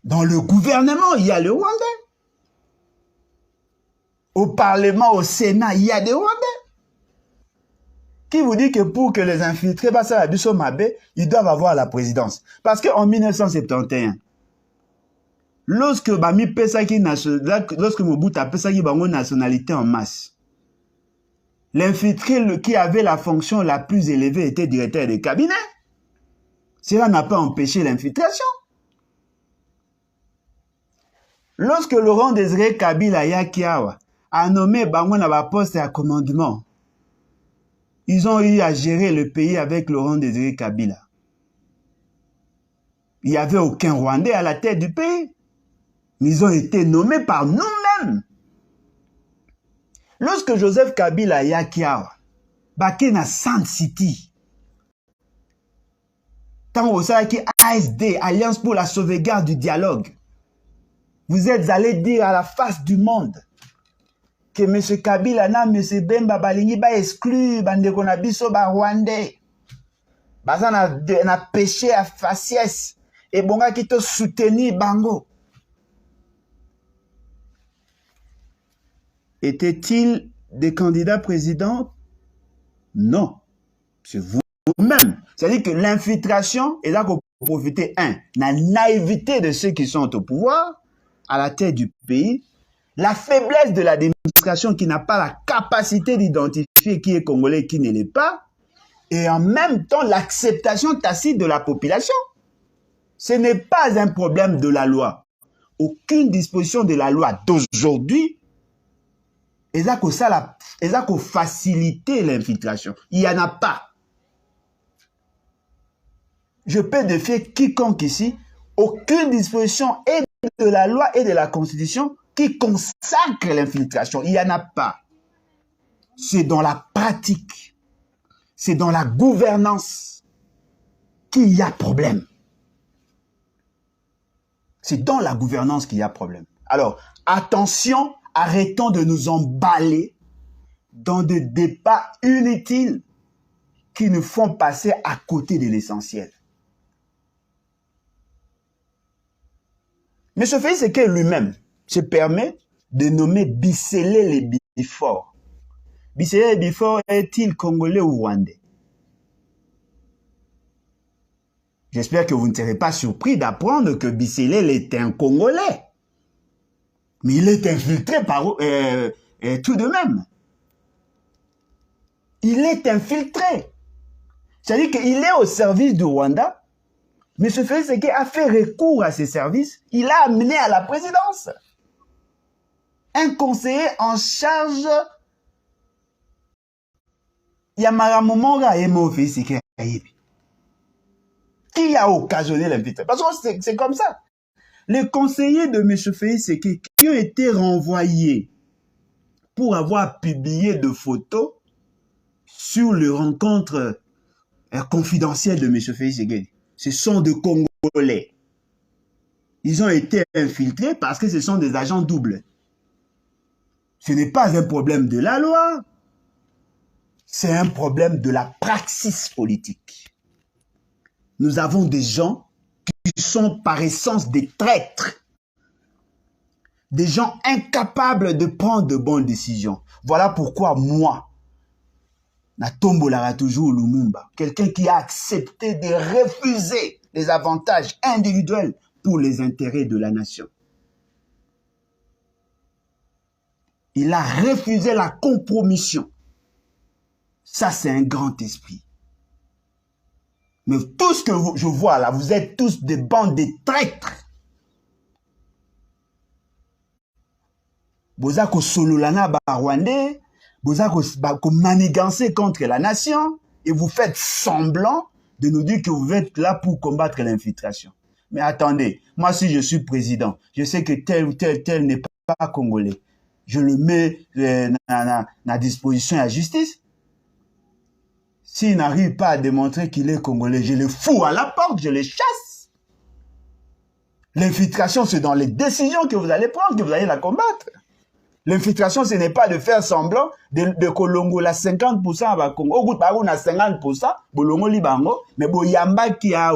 Dans le gouvernement, il y a le Rwandais. Au Parlement, au Sénat, il y a des Rwandais. Qui vous dit que pour que les infiltrés passent à la Bisso Mabé, ils doivent avoir la présidence? Parce qu'en 1971, lorsque Mobutu a pesaki bango nationalité en masse, l'infiltré qui avait la fonction la plus élevée était directeur de cabinet. Cela n'a pas empêché l'infiltration. Lorsque Laurent Désiré Kabila Yakiawa a nommé bango na ba poste à commandement, ils ont eu à gérer le pays avec Laurent Désiré Kabila. Il n'y avait aucun Rwandais à la tête du pays. Mais ils ont été nommés par nous-mêmes. Lorsque Joseph Kabila Yakiawa, baké na Sand City, tant au qui ASD, Alliance pour la sauvegarde du dialogue, vous êtes allés dire à la face du monde que M. Kabila na M. Bemba balingi ba exclu bandeko na biso ba Rwandais. Baza na péché à faciès et bonga ki to soutenir bango. Étaient-ils des candidats présidents? Non. C'est vous-même. C'est-à-dire que l'infiltration est là pour profiter, la naïveté de ceux qui sont au pouvoir, à la tête du pays, la faiblesse de l'administration qui n'a pas la capacité d'identifier qui est congolais et qui ne l'est pas, et en même temps l'acceptation tacite de la population. Ce n'est pas un problème de la loi. Aucune disposition de la loi d'aujourd'hui et ça qu'on faciliter l'infiltration. Il n'y en a pas. Je peux défier quiconque ici, aucune disposition et de la loi et de la Constitution qui consacre l'infiltration. Il n'y en a pas. C'est dans la pratique, c'est dans la gouvernance qu'il y a problème. C'est dans la gouvernance qu'il y a problème. Alors, attention, arrêtons de nous emballer dans des débats inutiles qui nous font passer à côté de l'essentiel. M. Félix Tshisekedi lui-même se permet de nommer Bisele Lebifort. Bisele Lebifort est-il congolais ou rwandais? J'espère que vous ne serez pas surpris d'apprendre que Bisele est un Congolais. Mais il est infiltré par tout de même. Il est infiltré. C'est-à-dire qu'il est au service du Rwanda. M. Félix Tshisekedi a fait recours à ses services. Il a amené à la présidence un conseiller en charge. Yamara Momonga et Mo Félix Tshisekedi. Qui a occasionné l'infiltration? Parce que c'est comme ça. Les conseillers de M. Félix Tshisekedi qui ont été renvoyés pour avoir publié de photos sur les rencontres confidentielles de M. Félix Tshisekedi, ce sont des Congolais. Ils ont été infiltrés parce que ce sont des agents doubles. Ce n'est pas un problème de la loi, c'est un problème de la praxis politique. Nous avons des gens qui sont par essence des traîtres, des gens incapables de prendre de bonnes décisions. Voilà pourquoi moi, Natombolara toujours Lumumba, quelqu'un qui a accepté de refuser les avantages individuels pour les intérêts de la nation. Il a refusé la compromission. Ça, c'est un grand esprit. Mais tout ce que je vois là, vous êtes tous des bandes de traîtres. Boza ko sololana ba Rwandais, boza ko manigancer contre la nation, et vous faites semblant de nous dire que vous êtes là pour combattre l'infiltration. Mais attendez, moi si je suis président, je sais que tel ou tel n'est pas congolais. Je le mets à disposition à la justice. S'il n'arrive pas à démontrer qu'il est congolais, je le fous à la porte, je le chasse. L'infiltration, c'est dans les décisions que vous allez prendre, que vous allez la combattre. L'infiltration, ce n'est pas de faire semblant de Kolongo la 50% à Congo. Au bout de 50%, Bolongo Libango, mais Boyamba qui a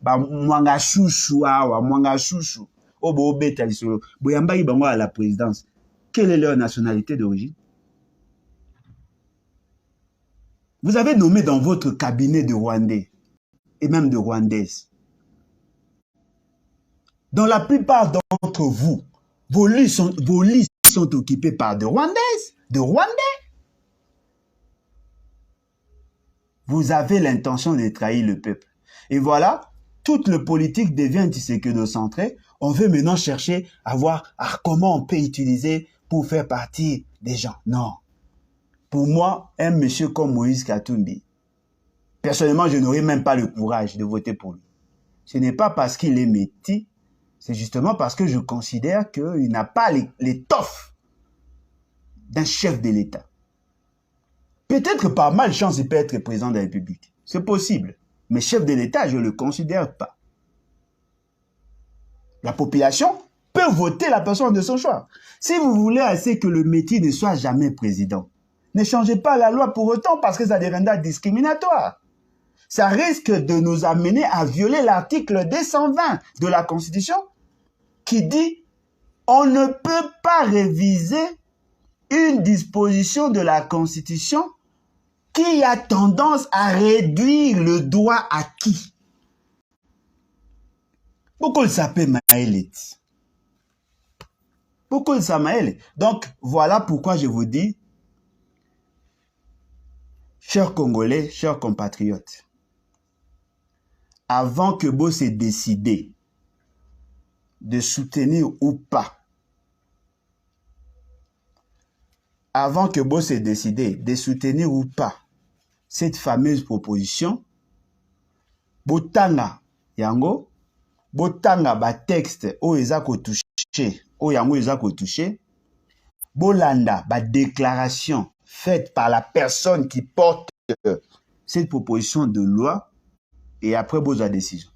mwanga chouchou mwanga chouchou. Oh bo beta lisolo. Boyamba Libango à la présidence. Quelle est leur nationalité d'origine? Vous avez nommé dans votre cabinet de Rwandais et même de Rwandaises. Dans la plupart d'entre vous, vos listes sont occupées par des Rwandaises, des Rwandais. Vous avez l'intention de trahir le peuple. Et voilà, toute la politique devient Tshisekedi-centrée. On veut maintenant chercher à voir comment on peut utiliser pour faire partie des gens. Non. Pour moi, un monsieur comme Moïse Katumbi, personnellement, je n'aurais même pas le courage de voter pour lui. Ce n'est pas parce qu'il est métis, c'est justement parce que je considère qu'il n'a pas l'étoffe d'un chef de l'État. Peut-être que par malchance, il peut être président de la République. C'est possible. Mais chef de l'État, je ne le considère pas. La population peut voter la personne de son choix. Si vous voulez assez que le métier ne soit jamais président, ne changez pas la loi pour autant parce que ça deviendra discriminatoire. Ça risque de nous amener à violer l'article 220 de la Constitution qui dit on ne peut pas réviser une disposition de la Constitution qui a tendance à réduire le droit acquis. Beaucoup le s'appelle Maëlet. Beaucoup le s'appelle. Donc, voilà pourquoi je vous dis, chers Congolais, chers compatriotes, avant que vous se décidez de soutenir ou pas, avant que vous se décidez de soutenir ou pas cette fameuse proposition, botanga yango, botanga ba texte o eza ko toucher, o yango eza ko toucher, bolanda ba déclaration faite par la personne qui porte cette proposition de loi et après vos décision.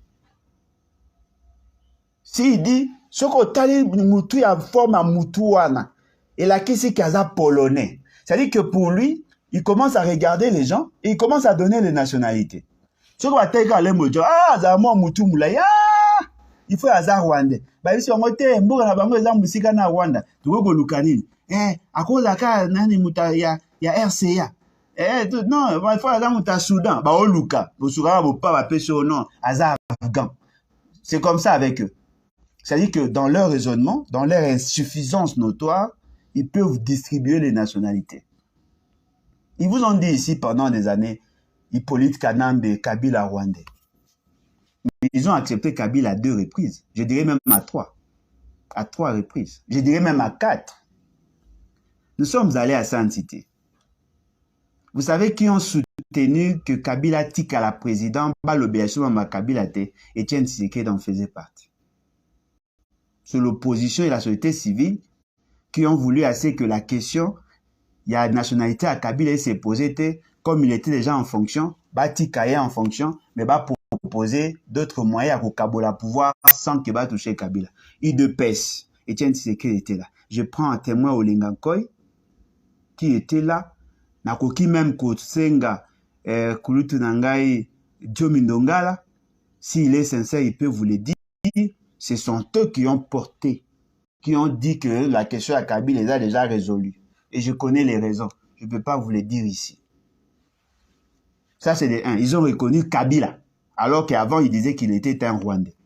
S'il dit, ce qu'on t'a moutou ya forme à moutouana, et la kisi kaza polonais, c'est-à-dire que pour lui, il commence à regarder les gens et il commence à donner les nationalités. Ce qu'on va dire à l'emojo, ah, ça moi moutou moulaya, il faut azar rwandais. Bah ici on moté mboka na bango eza musika na Rwanda, tuko lukanini. À cause de la nani muta ya RCA. Non, il faut aller au Soudan. Bah, au Luka. Au Soudan, vous pas péché au nom. Azar afghan. C'est comme ça avec eux. C'est-à-dire que dans leur raisonnement, dans leur insuffisance notoire, ils peuvent distribuer les nationalités. Ils vous ont dit ici pendant des années, Hippolyte Kanambe, Kabila Rwandais. Mais ils ont accepté Kabila à 2 reprises. Je dirais même à 3. À 3 reprises. Je dirais même à 4. Nous sommes allés à Sainte-Cité. Vous savez qui ont soutenu que Kabila tique à la présidente, Kabila Etienne Tshisekedi en faisait partie. C'est l'opposition et la société civile qui ont voulu assez que la question, il y a nationalité à Kabila s'est posée, comme il était déjà en fonction, Tikaye en fonction, mais proposer d'autres moyens pour Kabola pouvoir sans qu'il va toucher Kabila. IDPS, Etienne Tshisekedi était là. Je prends un témoin au Lingankoy, qui était là, nakoki même Kotsenga, Kulutu Nangai, Diomindongala, s'il est sincère, il peut vous le dire, ce sont eux qui ont porté, qui ont dit que la question à Kabila les a déjà résolue. Et je connais les raisons, je ne peux pas vous le dire ici. Ça c'est des 1, ils ont reconnu Kabila, alors qu'avant ils disaient qu'il était un Rwandais.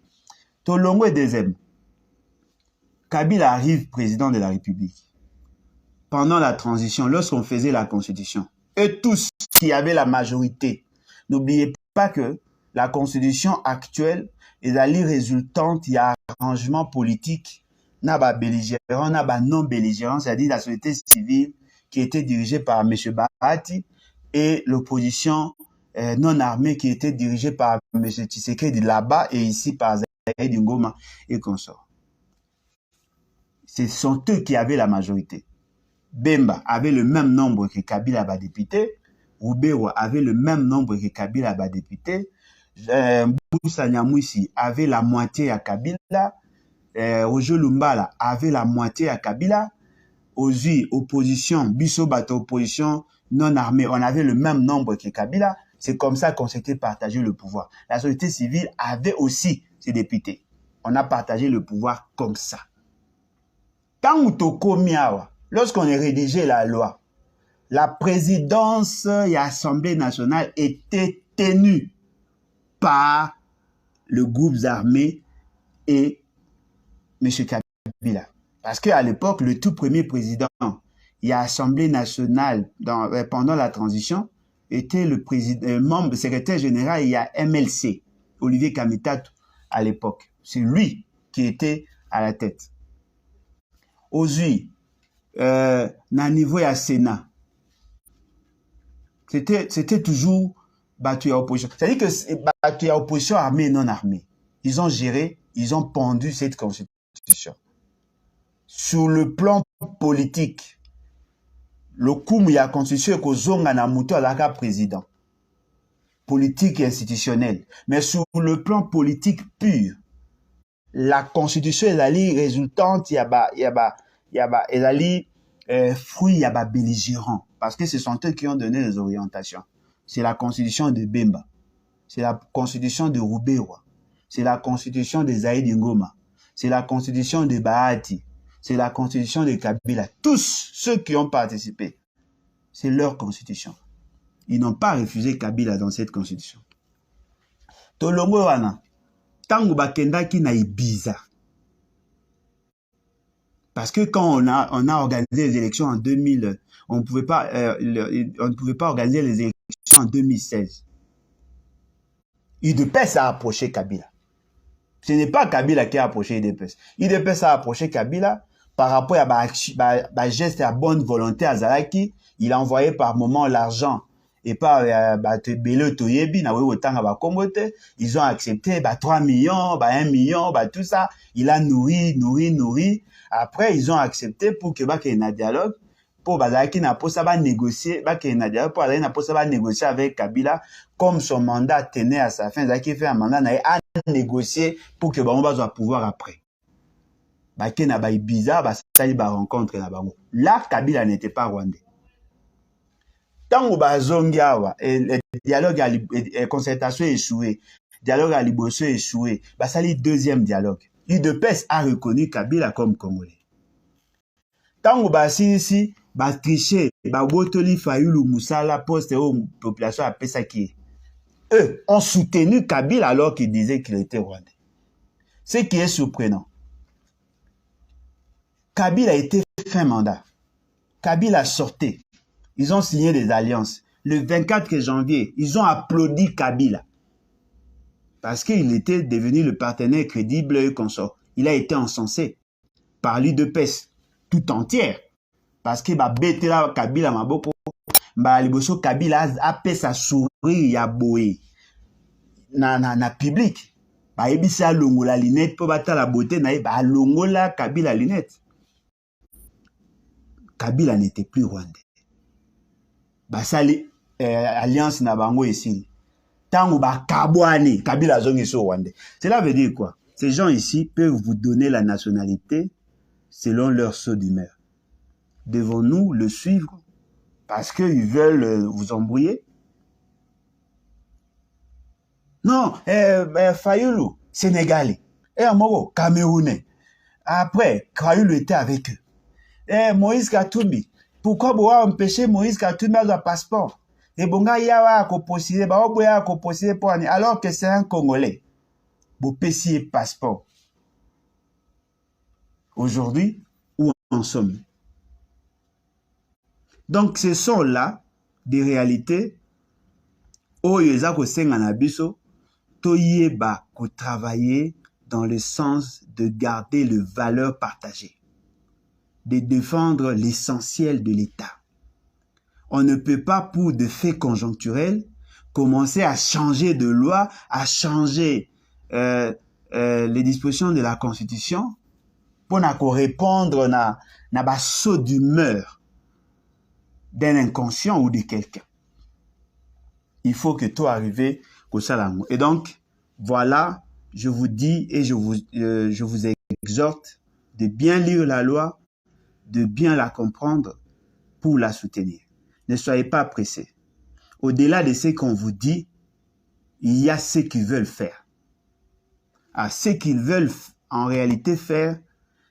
Tolongo est deuxième. Kabila arrive président de la République. Pendant la transition, lorsqu'on faisait la Constitution, eux tous qui avaient la majorité, n'oubliez pas que la constitution actuelle est la résultante il y a arrangement politique n'a pas belligérant, n'a pas non belligérant, c'est-à-dire la société civile qui était dirigée par M. Bahati et l'opposition non armée qui était dirigée par M. Tshisekedi là-bas et ici par Zaïd Ngoma et consorts. Ce sont eux qui avaient la majorité. Bemba avait le même nombre que Kabila ba député, Roubewa avait le même nombre que Kabila ba député, Moussa Nyamwisi avait la moitié à Kabila, Roger Lumbala avait la moitié à Kabila, Ozui, opposition, Bisso Bato, opposition non armée, on avait le même nombre que Kabila. C'est comme ça qu'on s'était partagé le pouvoir. La société civile avait aussi ses députés. On a partagé le pouvoir comme ça. Tant Utoko Miawa, lorsqu'on a rédigé la loi, la présidence et l'Assemblée nationale était tenue par le groupe armé et M. Kabila. Parce qu'à l'époque, le tout premier président et l'Assemblée nationale pendant la transition était le membre secrétaire général, il y a MLC, Olivier Kamitatou, à l'époque. C'est lui qui était à la tête. Aujourd'hui, na niveau à Sénat, c'était toujours battu à opposition. C'est-à-dire que battu à opposition armée et non armée. Ils ont géré, ils ont pendu cette constitution. Sur le plan politique, le coup il y a constitution que Zonga na muto alaka président. Politique et institutionnelle. Mais sur le plan politique pur, la constitution est allée résultante, il y a fruit, il y a belligérant. Parce que ce sont eux qui ont donné les orientations. C'est la constitution de Bemba. C'est la constitution de Roubewa. C'est la constitution de Zaïd Ngoma. C'est la constitution de Bahati. C'est la constitution de Kabila. Tous ceux qui ont participé, c'est leur constitution. Ils n'ont pas refusé Kabila dans cette constitution. Tolongo wana, tango bakendaki na Ibiza. Parce que quand on a organisé les élections en 2000, on ne pouvait pas organiser les élections en 2016. UDPS a approché Kabila. Ce n'est pas Kabila qui a approché UDPS. UDPS a approché Kabila par rapport à geste à bonne volonté à Zalaki. Il a envoyé par moment l'argent et par Bele Toyebi, ils ont accepté 3 millions, 1 million, tout ça. Il a nourri. Après, ils ont accepté pour que il y ait un dialogue. Pour Bazaki n'a pas négocier, négocier avec Kabila comme son mandat tenait à sa fin. Zaki fait un mandat à négocier pour que Bango soit pouvoir après. Baki n'a pas bizarre, ça rencontre là, Kabila n'était pas rwandais. Tant que bazongiawa le dialogue à concertation échoué, dialogue à Liboso échoué, ça le deuxième dialogue. UDPS a reconnu Kabila comme Congolais. Tant que ici, triché, botoli Fayulu Moussala poste aux populations à Pesaki. Eux ont soutenu Kabila alors qu'il disait qu'il était rwandais. Ce qui est surprenant. Kabila a été fin mandat. Kabila sortait. Ils ont signé des alliances. Le 24 janvier, ils ont applaudi Kabila. Parce qu'il était devenu le partenaire crédible et consort. Il a été encensé par l'UDPS tout entière. Parce que Betela Kabila Maboko, Liboso Kabila a fait sa souris ya boé. Na public. Ebisa longola lunette pour battre la beauté na longola Kabila lunette. Kabila n'était plus rwandais. Basali alliance na bango ici. Tango ba kabwane Kabila zongi so rwandais. Cela veut dire quoi? Ces gens ici peuvent vous donner la nationalité selon leur saut d'humeur. Devons-nous le suivre parce qu'ils veulent vous embrouiller? Non, Fayulu, Sénégalais. Amoro, Camerounais. Après, Fayulu était avec eux. Moïse Katumbi. Pourquoi vous empêcher Moïse Katumbi à un passeport? Et bonga yawa a postulé, alors que c'est un Congolais. Vous payez passeport. Aujourd'hui, où en sommes-nous? Donc, ce sont là des réalités où ils ont senga na biso toyeba ko travailler dans le sens de garder les valeurs partagées, de défendre l'essentiel de l'État. On ne peut pas, pour des faits conjoncturels, commencer à changer de loi, à changer les dispositions de la Constitution pour répondre na ba saut d'humeur d'un inconscient ou de quelqu'un. Il faut que tout arrive au salam. Et donc, voilà, je vous dis et je vous exhorte de bien lire la loi, de bien la comprendre pour la soutenir. Ne soyez pas pressés. Au-delà de ce qu'on vous dit, il y a ce qu'ils veulent faire. Ce qu'ils veulent en réalité faire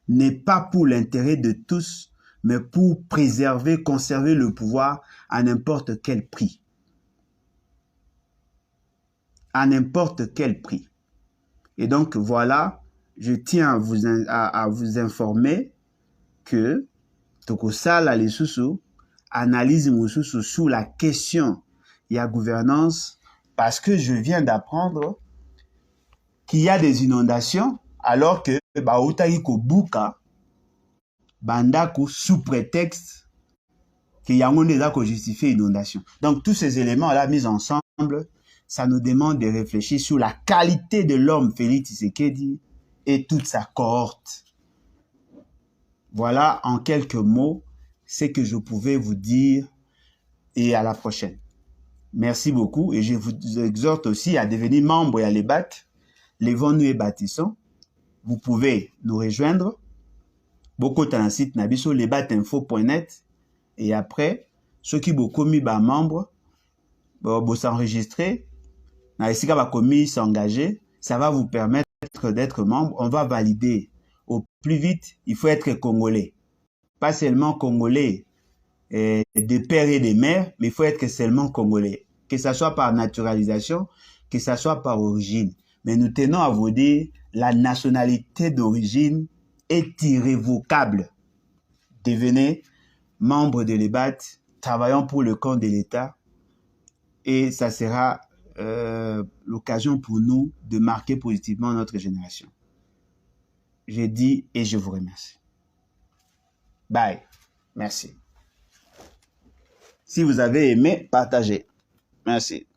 n'est pas pour l'intérêt de tous, mais pour préserver, conserver le pouvoir à n'importe quel prix. À n'importe quel prix. Et donc voilà, je tiens à vous informer que Tokosala Lesusu analyse Mosusu sur la question de la gouvernance, parce que je viens d'apprendre qu'il y a des inondations alors que Baoutaï Kobuka Bandako sous prétexte qu'il y a un déjà qui justifie l'inondation. Donc tous ces éléments-là mis ensemble, ça nous demande de réfléchir sur la qualité de l'homme Félix Tshisekedi et toute sa cohorte. Voilà en quelques mots ce que je pouvais vous dire, et à la prochaine. Merci beaucoup et je vous exhorte aussi à devenir membre à l'EBAT, Levons-nous et bâtissons. Vous pouvez nous rejoindre. Beaucoup dans le site nabiso lebatinfo.net et après, ceux qui ont commis ba membre, vous s'enregistrer, s'engager, ça va vous permettre d'être membre. On va valider au plus vite. Il faut être congolais, pas seulement congolais de père et de mère, mais il faut être seulement congolais, que ce soit par naturalisation, que ce soit par origine. Mais nous tenons à vous dire, la nationalité d'origine est irrévocable. Devenez membre de l'EBAT, travaillons pour le compte de l'État et ça sera l'occasion pour nous de marquer positivement notre génération. Je dis et je vous remercie. Bye. Merci. Si vous avez aimé, partagez. Merci.